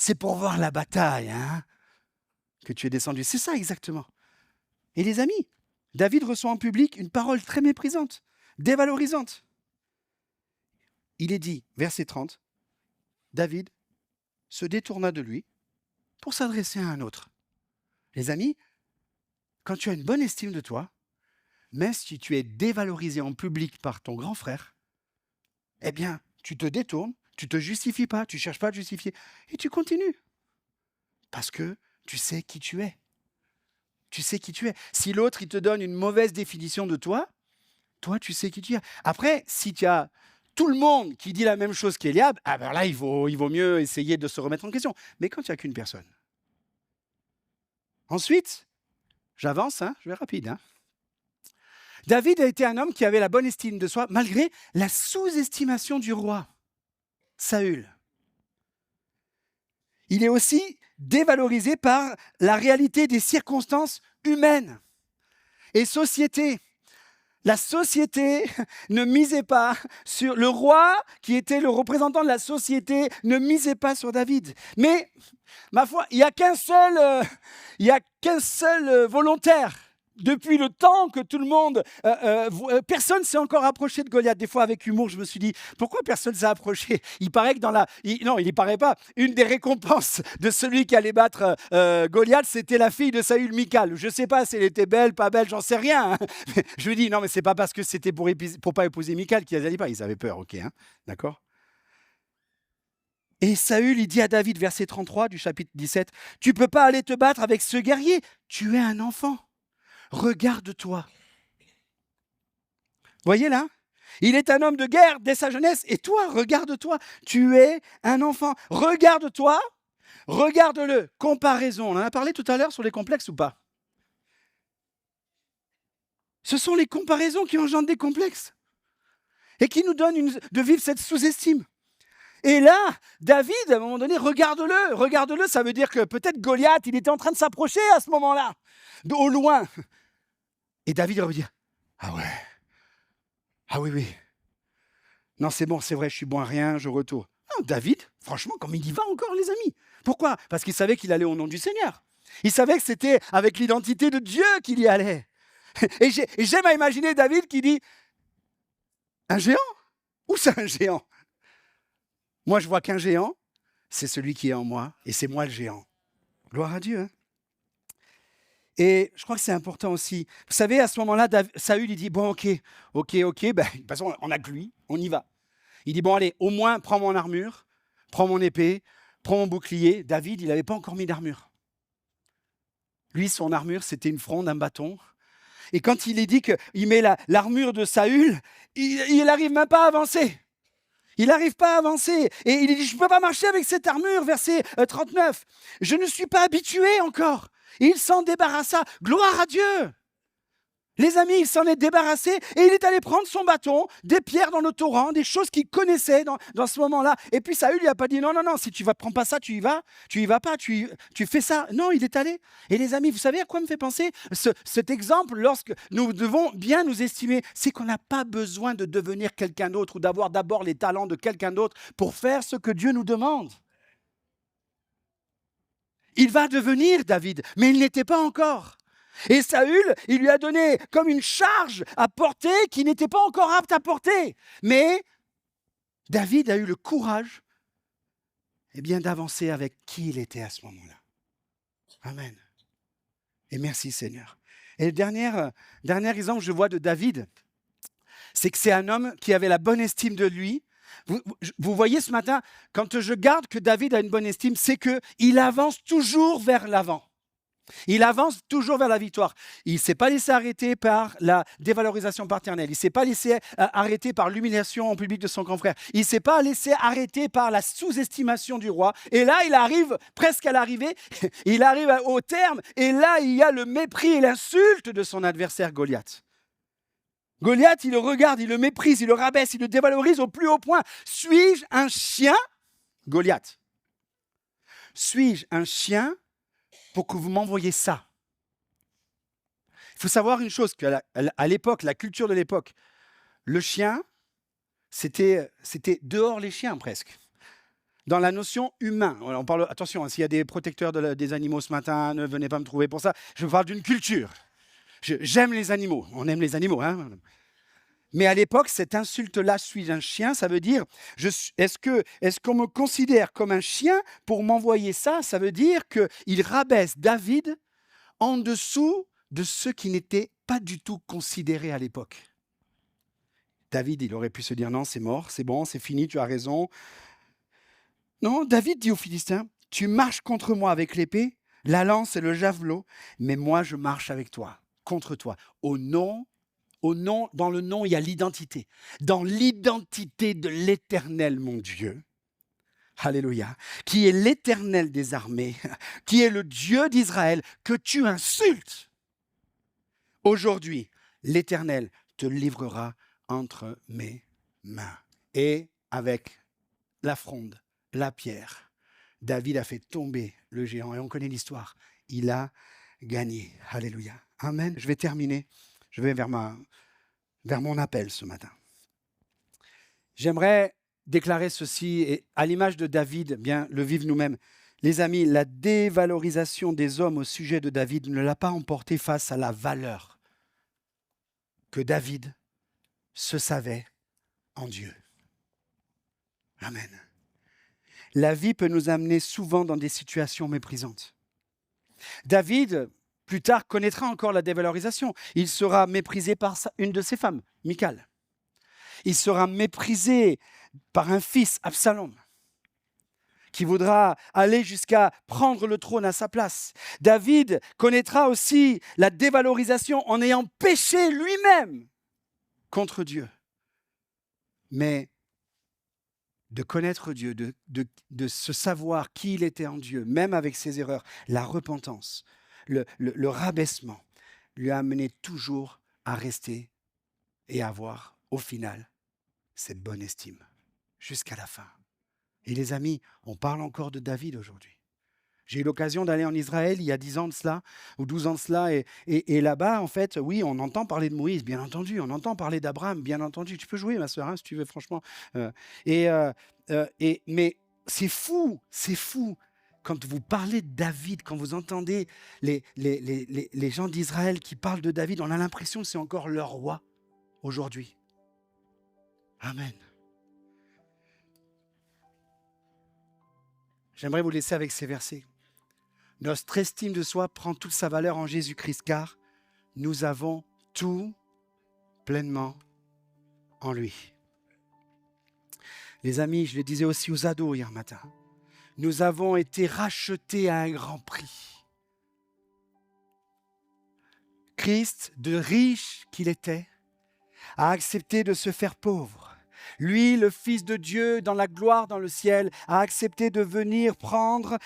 Speaker 2: c'est pour voir la bataille hein, que tu es descendu. C'est ça exactement. Et les amis, David reçoit en public une parole très méprisante, dévalorisante. Il est dit, verset 30, David se détourna de lui pour s'adresser à un autre. Les amis, quand tu as une bonne estime de toi, même si tu es dévalorisé en public par ton grand frère, eh bien, tu te détournes, tu ne te justifies pas, tu ne cherches pas à te justifier, et tu continues. Parce que tu sais qui tu es. Tu sais qui tu es. Si l'autre, il te donne une mauvaise définition de toi, toi, tu sais qui tu es. Après, si tu as tout le monde qui dit la même chose qu'Eliab, ah ben là, il vaut mieux essayer de se remettre en question. Mais quand il n'y a qu'une personne. Ensuite, j'avance, hein, je vais rapide. Hein. David a été un homme qui avait la bonne estime de soi, malgré la sous-estimation du roi, Saül. Il est aussi dévalorisé par la réalité des circonstances humaines et société. La société ne misait pas sur le roi, qui était le représentant de la société, ne misait pas sur David. Mais, ma foi, il n'y a qu'un seul volontaire. Depuis le temps que tout le monde, personne s'est encore approché de Goliath. Des fois, avec humour, je me suis dit, pourquoi personne s'est approché? Il paraît que non, il n'y paraît pas. Une des récompenses de celui qui allait battre Goliath, c'était la fille de Saül, Michal. Je ne sais pas si elle était belle, pas belle, j'en sais rien. Hein. Je lui dis, non, mais ce n'est pas parce que c'était pour pas épouser Michal qu'ils n'allaient pas. Ils avaient peur, ok, hein, d'accord? Et Saül, il dit à David, verset 33 du chapitre 17, « Tu ne peux pas aller te battre avec ce guerrier, tu es un enfant. Regarde-toi. » Voyez là? Il est un homme de guerre dès sa jeunesse. Et toi, regarde-toi. Tu es un enfant. Regarde-toi. Regarde-le. Comparaison. On en a parlé tout à l'heure sur les complexes ou pas? Ce sont les comparaisons qui engendrent des complexes. Et qui nous donnent de vivre cette sous-estime. Et là, David, à un moment donné, regarde-le. Regarde-le, ça veut dire que peut-être Goliath, il était en train de s'approcher à ce moment-là. Au loin. Et David va dire, ah ouais, ah oui, oui. Non, c'est bon, c'est vrai, je suis bon à rien, je retourne. Non, David, franchement, comme il y va encore, les amis. Pourquoi? Parce qu'il savait qu'il allait au nom du Seigneur. Il savait que c'était avec l'identité de Dieu qu'il y allait. Et j'aime à imaginer David qui dit, un géant? Où c'est un géant? Moi, je vois qu'un géant, c'est celui qui est en moi, et c'est moi le géant. Gloire à Dieu, hein. Et je crois que c'est important aussi. Vous savez, à ce moment-là, Saül, il dit, bon, ok, ben, de toute façon, on n'a que lui, on y va. Il dit, bon, allez, au moins, prends mon armure, prends mon épée, prends mon bouclier. David, il n'avait pas encore mis d'armure. Lui, son armure, c'était une fronde, un bâton. Et quand il est dit qu'il met l'armure de Saül, il n'arrive même pas à avancer. Il n'arrive pas à avancer. Et il dit, je ne peux pas marcher avec cette armure, verset 39. Je ne suis pas habitué encore. Et il s'en débarrassa. Gloire à Dieu. Les amis, il s'en est débarrassé et il est allé prendre son bâton, des pierres dans le torrent, des choses qu'il connaissait dans ce moment-là. Et puis Saül, il n'a pas dit non, si tu ne prends pas ça, tu y vas pas, tu fais ça. Non, il est allé. Et les amis, vous savez à quoi me fait penser cet exemple lorsque nous devons bien nous estimer, c'est qu'on n'a pas besoin de devenir quelqu'un d'autre ou d'avoir d'abord les talents de quelqu'un d'autre pour faire ce que Dieu nous demande. Il va devenir David, mais il n'était pas encore. Et Saül, il lui a donné comme une charge à porter qu'il n'était pas encore apte à porter. Mais David a eu le courage d'avancer avec qui il était à ce moment-là. Amen. Et merci Seigneur. Et le dernier exemple que je vois de David, c'est que c'est un homme qui avait la bonne estime de lui. Vous voyez ce matin, quand je garde que David a une bonne estime, c'est qu'il avance toujours vers l'avant. Il avance toujours vers la victoire. Il ne s'est pas laissé arrêter par la dévalorisation paternelle. Il ne s'est pas laissé arrêter par l'humiliation en public de son grand frère. Il ne s'est pas laissé arrêter par la sous-estimation du roi. Et là, il arrive presque à l'arrivée. Il arrive au terme. Et là, il y a le mépris et l'insulte de son adversaire Goliath. Goliath, il le regarde, il le méprise, il le rabaisse, il le dévalorise au plus haut point. Suis-je un chien, Goliath? Suis-je un chien pour que vous m'envoyiez ça? Il faut savoir une chose, qu'à l'époque, la culture de l'époque, le chien, c'était dehors les chiens presque. dans la notion humain. On parle, attention, s'il y a des protecteurs des animaux ce matin, ne venez pas me trouver pour ça. Je parle d'une culture. J'aime les animaux. On aime les animaux. Hein. Mais à l'époque, cette insulte-là, suis un chien, ça veut dire, est-ce qu'on me considère comme un chien pour m'envoyer ça? Ça veut dire qu'il rabaisse David en dessous de ceux qui n'étaient pas du tout considérés à l'époque. David, il aurait pu se dire, non, c'est mort, c'est bon, c'est fini, tu as raison. Non, David dit aux Philistins, tu marches contre moi avec l'épée, la lance et le javelot, mais moi je marche avec toi, contre toi. Au nom, dans le nom, il y a l'identité. Dans l'identité de l'Éternel, mon Dieu, alléluia, qui est l'Éternel des armées, qui est le Dieu d'Israël, que tu insultes. Aujourd'hui, l'Éternel te livrera entre mes mains. Et avec la fronde, la pierre, David a fait tomber le géant. Et on connaît l'histoire. Il a gagné. Alléluia. Amen. Je vais terminer. Je vais vers mon appel ce matin. J'aimerais déclarer ceci, et à l'image de David, bien le vivre nous-mêmes. Les amis, la dévalorisation des hommes au sujet de David ne l'a pas emporté face à la valeur que David se savait en Dieu. Amen. La vie peut nous amener souvent dans des situations méprisantes. David, plus tard, connaîtra encore la dévalorisation. Il sera méprisé par une de ses femmes, Michal. Il sera méprisé par un fils, Absalom, qui voudra aller jusqu'à prendre le trône à sa place. David connaîtra aussi la dévalorisation en ayant péché lui-même contre Dieu. Mais de connaître Dieu, de se savoir qui il était en Dieu, même avec ses erreurs, la repentance, le rabaissement, lui a amené toujours à rester et à avoir, au final, cette bonne estime, jusqu'à la fin. Et les amis, on parle encore de David aujourd'hui. J'ai eu l'occasion d'aller en Israël il y a 10 ans de cela, ou 12 ans de cela, et là-bas, en fait, oui, on entend parler de Moïse, bien entendu, on entend parler d'Abraham, bien entendu. Tu peux jouer, ma soeur, hein, si tu veux, franchement. Mais c'est fou, quand vous parlez de David, quand vous entendez les gens d'Israël qui parlent de David, on a l'impression que c'est encore leur roi aujourd'hui. Amen. J'aimerais vous laisser avec ces versets. Notre estime de soi prend toute sa valeur en Jésus-Christ, car nous avons tout pleinement en lui. Les amis, je le disais aussi aux ados hier matin, nous avons été rachetés à un grand prix. Christ, de riche qu'il était, a accepté de se faire pauvre. Lui, le Fils de Dieu, dans la gloire, dans le ciel, a accepté de venir prendre,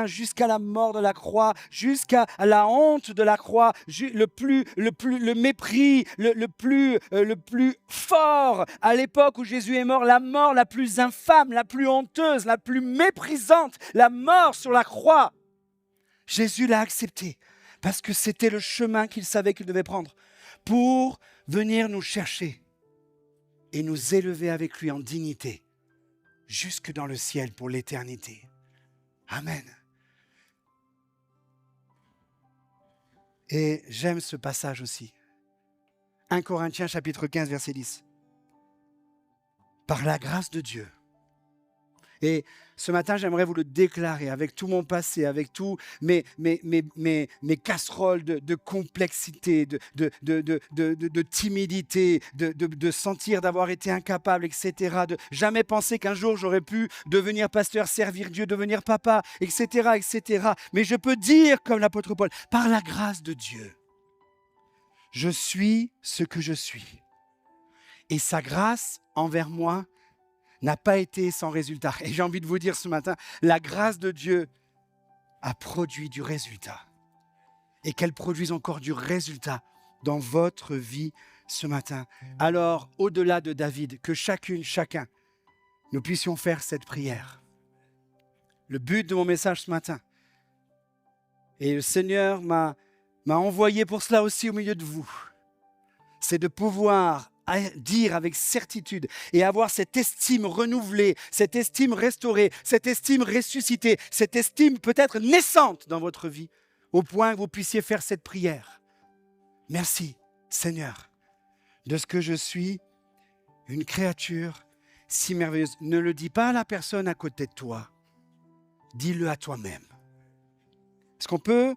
Speaker 2: jusqu'à la mort de la croix, jusqu'à la honte de la croix, le mépris, le plus fort à l'époque où Jésus est mort la plus infâme, la plus honteuse, la plus méprisante, la mort sur la croix. Jésus l'a accepté parce que c'était le chemin qu'il savait qu'il devait prendre pour venir nous chercher et nous élever avec lui en dignité, jusque dans le ciel pour l'éternité. Amen. Et j'aime ce passage aussi. 1 Corinthiens chapitre 15, verset 10. Par la grâce de Dieu. Et ce matin, j'aimerais vous le déclarer avec tout mon passé, avec tous mes casseroles de complexité, de timidité, de sentir d'avoir été incapable, etc. De jamais penser qu'un jour j'aurais pu devenir pasteur, servir Dieu, devenir papa, etc., etc. Mais je peux dire, comme l'apôtre Paul, par la grâce de Dieu, je suis ce que je suis. Et sa grâce envers moi n'a pas été sans résultat. Et j'ai envie de vous dire ce matin, la grâce de Dieu a produit du résultat. Et qu'elle produise encore du résultat dans votre vie ce matin. Alors, au-delà de David, que chacun, nous puissions faire cette prière. Le but de mon message ce matin, et le Seigneur m'a envoyé pour cela aussi au milieu de vous, c'est de pouvoir à dire avec certitude et avoir cette estime renouvelée, cette estime restaurée, cette estime ressuscitée, cette estime peut-être naissante dans votre vie, au point que vous puissiez faire cette prière. Merci, Seigneur, de ce que je suis, une créature si merveilleuse. Ne le dis pas à la personne à côté de toi, dis-le à toi-même. Est-ce qu'on peut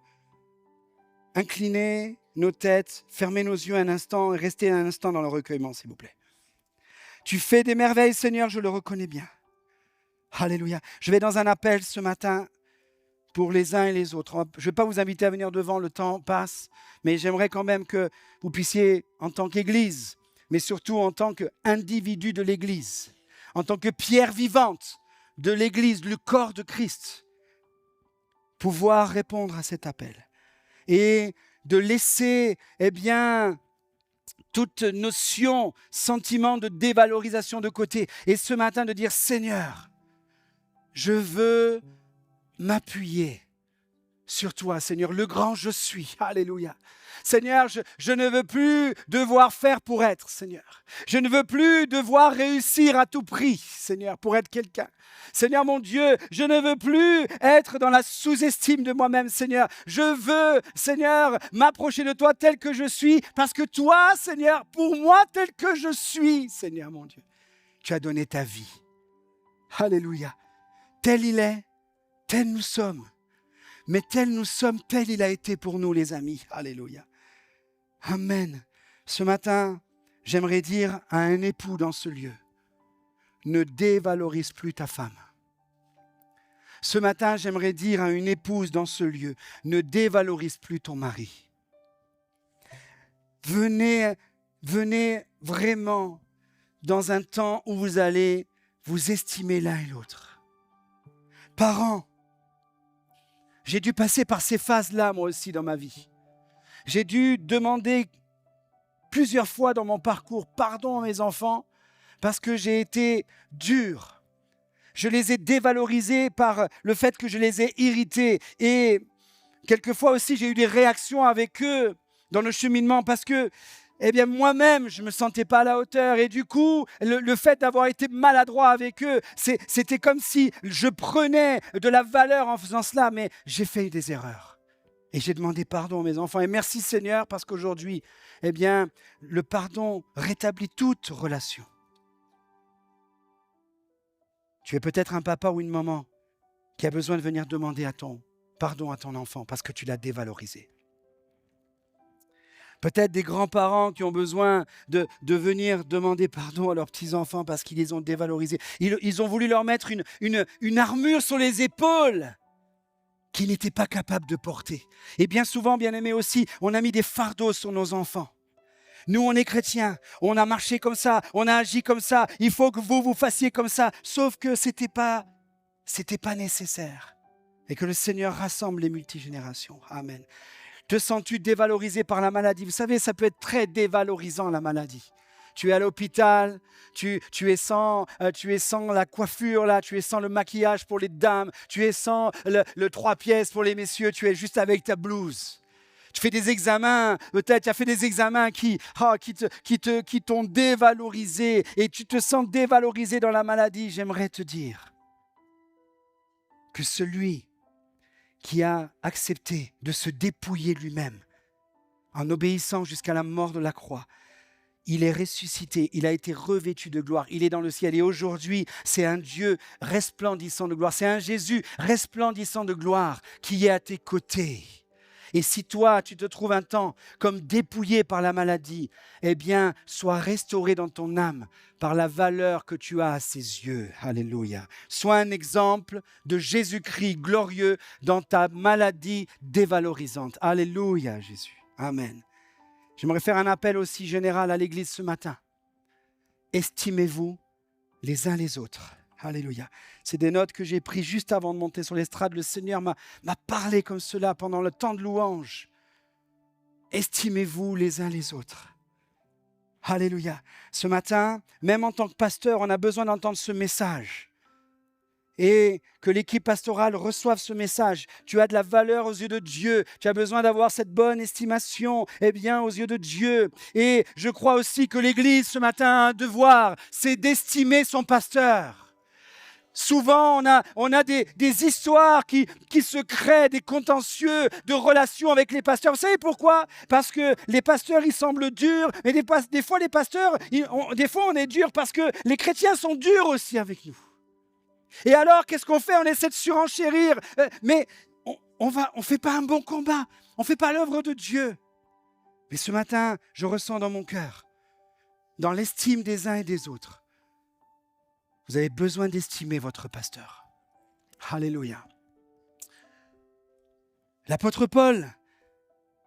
Speaker 2: incliner nos têtes, fermer nos yeux un instant et rester un instant dans le recueillement, s'il vous plaît. Tu fais des merveilles, Seigneur, je le reconnais bien. Alléluia. Je vais dans un appel ce matin pour les uns et les autres. Je ne vais pas vous inviter à venir devant, le temps passe, mais j'aimerais quand même que vous puissiez, en tant qu'Église, mais surtout en tant qu'individu de l'Église, en tant que pierre vivante de l'Église, le corps de Christ, pouvoir répondre à cet appel. Et de laisser, toute notion, sentiment de dévalorisation de côté. Et ce matin de dire, Seigneur, je veux m'appuyer sur toi, Seigneur, le grand je suis. Alléluia. Seigneur, je ne veux plus devoir faire pour être, Seigneur. Je ne veux plus devoir réussir à tout prix, Seigneur, pour être quelqu'un. Seigneur mon Dieu, je ne veux plus être dans la sous-estime de moi-même, Seigneur. Je veux, Seigneur, m'approcher de toi tel que je suis, parce que toi, Seigneur, pour moi tel que je suis, Seigneur mon Dieu, tu as donné ta vie. Alléluia. Tel il est, tel nous sommes. Mais tel nous sommes, tel il a été pour nous, les amis. Alléluia. Amen. Ce matin, j'aimerais dire à un époux dans ce lieu, ne dévalorise plus ta femme. Ce matin, j'aimerais dire à une épouse dans ce lieu, ne dévalorise plus ton mari. Venez vraiment dans un temps où vous allez vous estimer l'un et l'autre. Parents, j'ai dû passer par ces phases-là, moi aussi, dans ma vie. J'ai dû demander plusieurs fois dans mon parcours pardon à mes enfants parce que j'ai été dur. Je les ai dévalorisés par le fait que je les ai irrités. Et quelquefois aussi, j'ai eu des réactions avec eux dans le cheminement parce que moi-même, je ne me sentais pas à la hauteur. Et du coup, le fait d'avoir été maladroit avec eux, c'était comme si je prenais de la valeur en faisant cela, mais j'ai fait des erreurs. Et j'ai demandé pardon à mes enfants. Et merci Seigneur, parce qu'aujourd'hui, le pardon rétablit toute relation. Tu es peut-être un papa ou une maman qui a besoin de venir demander pardon à ton enfant parce que tu l'as dévalorisé. Peut-être des grands-parents qui ont besoin de venir demander pardon à leurs petits-enfants parce qu'ils les ont dévalorisés. Ils ont voulu leur mettre une armure sur les épaules qu'ils n'étaient pas capables de porter. Et bien souvent, bien aimés aussi, on a mis des fardeaux sur nos enfants. Nous, on est chrétiens, on a marché comme ça, on a agi comme ça, il faut que vous fassiez comme ça. Sauf que c'était pas nécessaire. Et que le Seigneur rassemble les multigénérations. Amen. Te sens-tu dévalorisé par la maladie? Vous savez, ça peut être très dévalorisant, la maladie. Tu es à l'hôpital, tu es sans la coiffure, là, tu es sans le maquillage pour les dames, tu es sans le 3 pièces pour les messieurs, tu es juste avec ta blouse. Tu fais des examens, peut-être tu as fait des examens qui t'ont dévalorisé et tu te sens dévalorisé dans la maladie. J'aimerais te dire que celui qui a accepté de se dépouiller lui-même en obéissant jusqu'à la mort de la croix, il est ressuscité, il a été revêtu de gloire, il est dans le ciel. Et aujourd'hui, c'est un Dieu resplendissant de gloire, c'est un Jésus resplendissant de gloire qui est à tes côtés. Et si toi, tu te trouves un temps comme dépouillé par la maladie, sois restauré dans ton âme par la valeur que tu as à ses yeux. Alléluia. Sois un exemple de Jésus-Christ glorieux dans ta maladie dévalorisante. Alléluia, Jésus. Amen. J'aimerais faire un appel aussi général à l'Église ce matin. Estimez-vous les uns les autres. Alléluia. C'est des notes que j'ai prises juste avant de monter sur l'estrade. Le Seigneur m'a parlé comme cela pendant le temps de louange. Estimez-vous les uns les autres. Alléluia. Ce matin, même en tant que pasteur, on a besoin d'entendre ce message. et que l'équipe pastorale reçoive ce message. Tu as de la valeur aux yeux de Dieu. Tu as besoin d'avoir cette bonne estimation, aux yeux de Dieu. Et je crois aussi que l'Église, ce matin, a un devoir, c'est d'estimer son pasteur. Souvent, on a des histoires qui se créent, des contentieux de relations avec les pasteurs. Vous savez pourquoi? Parce que les pasteurs, ils semblent durs, mais des fois, les pasteurs, des fois, on est durs parce que les chrétiens sont durs aussi avec nous. Et alors, qu'est-ce qu'on fait? On essaie de surenchérir, mais on fait pas un bon combat, on fait pas l'œuvre de Dieu. Mais ce matin, je ressens dans mon cœur, dans l'estime des uns et des autres, vous avez besoin d'estimer votre pasteur. Alléluia. L'apôtre Paul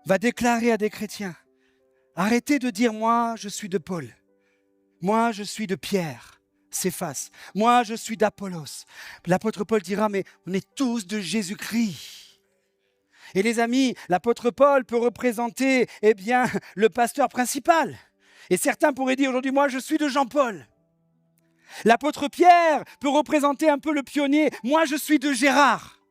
Speaker 2: va déclarer à des chrétiens, arrêtez de dire, moi, je suis de Paul. Moi, je suis de Pierre, Céphas. Moi, je suis d'Apollos. L'apôtre Paul dira, mais on est tous de Jésus-Christ. Et les amis, l'apôtre Paul peut représenter, le pasteur principal. Et certains pourraient dire aujourd'hui, moi, je suis de Jean-Paul. L'apôtre Pierre peut représenter un peu le pionnier. Moi, je suis de Gérard.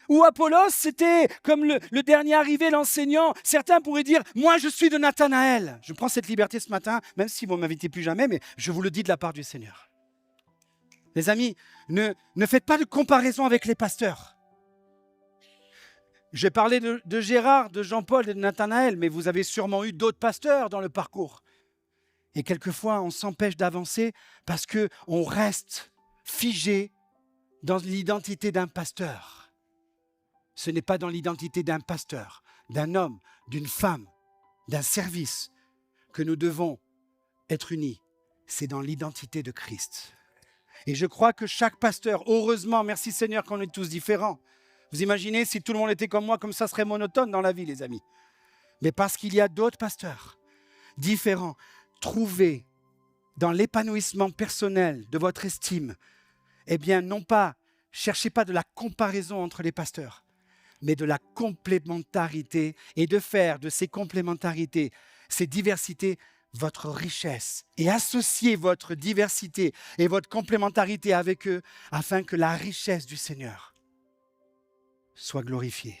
Speaker 2: Ou Apollos, c'était comme le dernier arrivé, l'enseignant. Certains pourraient dire, moi, je suis de Nathanaël. Je prends cette liberté ce matin, même si vous ne m'invitez plus jamais, mais je vous le dis de la part du Seigneur. Les amis, ne faites pas de comparaison avec les pasteurs. J'ai parlé de Gérard, de Jean-Paul et de Nathanaël, mais vous avez sûrement eu d'autres pasteurs dans le parcours. Et quelquefois, on s'empêche d'avancer parce qu'on reste figé dans l'identité d'un pasteur. Ce n'est pas dans l'identité d'un pasteur, d'un homme, d'une femme, d'un service que nous devons être unis. C'est dans l'identité de Christ. Et je crois que chaque pasteur, heureusement, merci Seigneur qu'on est tous différents. Vous imaginez si tout le monde était comme moi, comme ça serait monotone dans la vie, les amis. Mais parce qu'il y a d'autres pasteurs différents, trouvez dans l'épanouissement personnel de votre estime, cherchez pas de la comparaison entre les pasteurs, mais de la complémentarité et de faire de ces complémentarités, ces diversités, votre richesse et associez votre diversité et votre complémentarité avec eux afin que la richesse du Seigneur soit glorifiée.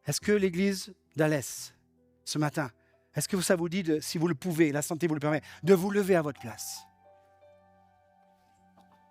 Speaker 2: Est-ce que l'église d'Alès, ce matin, est-ce que ça vous dit, si vous le pouvez, la santé vous le permet, de vous lever à votre place?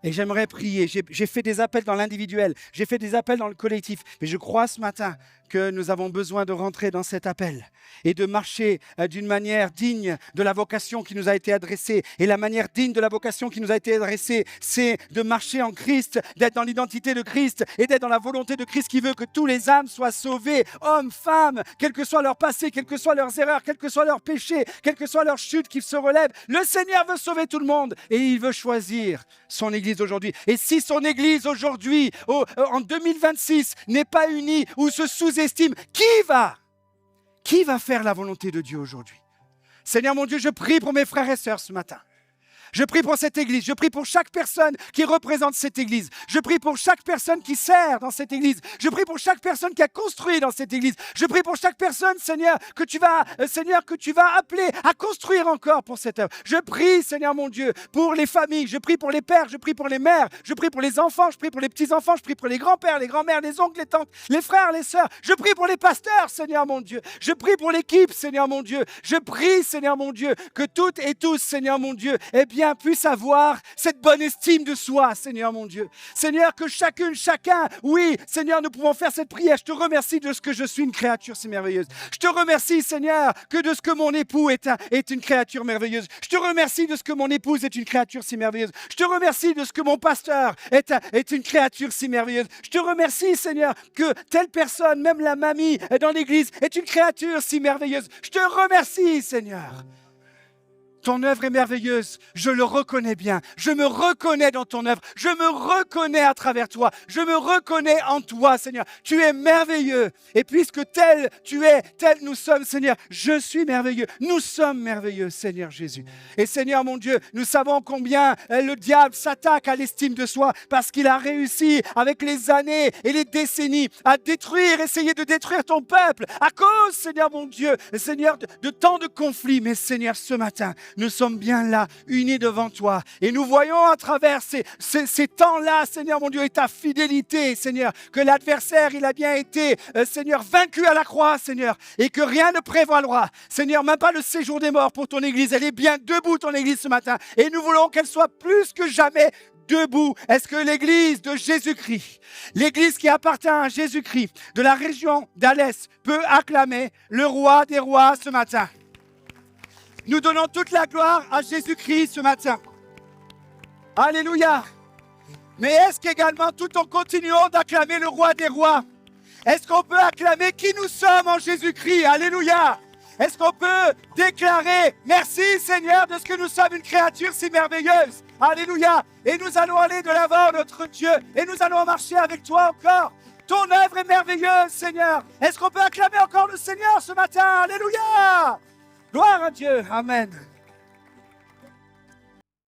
Speaker 2: Et j'aimerais prier. J'ai fait des appels dans l'individuel, j'ai fait des appels dans le collectif, mais je crois ce matin que nous avons besoin de rentrer dans cet appel et de marcher d'une manière digne de la vocation qui nous a été adressée. Et la manière digne de la vocation qui nous a été adressée, c'est de marcher en Christ, d'être dans l'identité de Christ et d'être dans la volonté de Christ qui veut que tous les âmes soient sauvées, hommes, femmes, quel que soit leur passé, quelles que soient leurs erreurs, quels que soient leurs péchés, quelle que soit leur chute, qu'ils se relèvent. Le Seigneur veut sauver tout le monde et il veut choisir son Église aujourd'hui. Et si son Église aujourd'hui, en 2026, n'est pas unie ou se sous-estime, qui va faire la volonté de Dieu aujourd'hui? Seigneur mon Dieu, je prie pour mes frères et sœurs ce matin. Je prie pour cette église, je prie pour chaque personne qui représente cette église. Je prie pour chaque personne qui sert dans cette église. Je prie pour chaque personne qui a construit dans cette église. Je prie pour chaque personne, Seigneur, que tu vas appeler à construire encore pour cette œuvre. Je prie, Seigneur mon Dieu, pour les familles. Je prie pour les pères, je prie pour les mères. Je prie pour les enfants, je prie pour les petits-enfants. Je prie pour les grands-pères, les grands-mères, les oncles, les tantes, les frères, les sœurs. Je prie pour les pasteurs, Seigneur mon Dieu. Je prie pour l'équipe, Seigneur mon Dieu. Je prie, Seigneur mon Dieu, que toutes et tous, Seigneur mon Dieu, puisse avoir cette bonne estime de soi, Seigneur mon Dieu. Seigneur, que chacune, chacun, oui, Seigneur, nous pouvons faire cette prière. Je te remercie de ce que je suis une créature si merveilleuse. Je te remercie, Seigneur, que de ce que mon époux est une créature merveilleuse. Je te remercie de ce que mon épouse est une créature si merveilleuse. Je te remercie de ce que mon pasteur est une créature si merveilleuse. Je te remercie, Seigneur, que telle personne, même la mamie dans l'église, est une créature si merveilleuse. Je te remercie, Seigneur. Ton œuvre est merveilleuse, je le reconnais bien. Je me reconnais dans ton œuvre, je me reconnais à travers toi. Je me reconnais en toi, Seigneur. Tu es merveilleux. Et puisque tel tu es, tel nous sommes, Seigneur, je suis merveilleux. Nous sommes merveilleux, Seigneur Jésus. Et Seigneur mon Dieu, nous savons combien le diable s'attaque à l'estime de soi parce qu'il a réussi avec les années et les décennies à essayer de détruire ton peuple à cause, Seigneur mon Dieu, Seigneur, de tant de conflits. Mais Seigneur, ce matin, nous sommes bien là, unis devant toi. Et nous voyons à travers ces temps-là, Seigneur mon Dieu, et ta fidélité, Seigneur, que l'adversaire, il a bien été, Seigneur, vaincu à la croix, Seigneur, et que rien ne prévaloir. Seigneur, même pas le séjour des morts pour ton Église. Elle est bien debout, ton Église, ce matin. Et nous voulons qu'elle soit plus que jamais debout. Est-ce que l'Église de Jésus-Christ, l'Église qui appartient à Jésus-Christ, de la région d'Alès, peut acclamer le roi des rois ce matin? Nous donnons toute la gloire à Jésus-Christ ce matin. Alléluia. Mais est-ce qu'également, tout en continuant d'acclamer le roi des rois, est-ce qu'on peut acclamer qui nous sommes en Jésus-Christ? Alléluia. Est-ce qu'on peut déclarer merci Seigneur de ce que nous sommes une créature si merveilleuse? Alléluia. Et nous allons aller de l'avant, notre Dieu, et nous allons marcher avec toi encore. Ton œuvre est merveilleuse, Seigneur. Est-ce qu'on peut acclamer encore le Seigneur ce matin? Alléluia. Gloire à Dieu. Amen.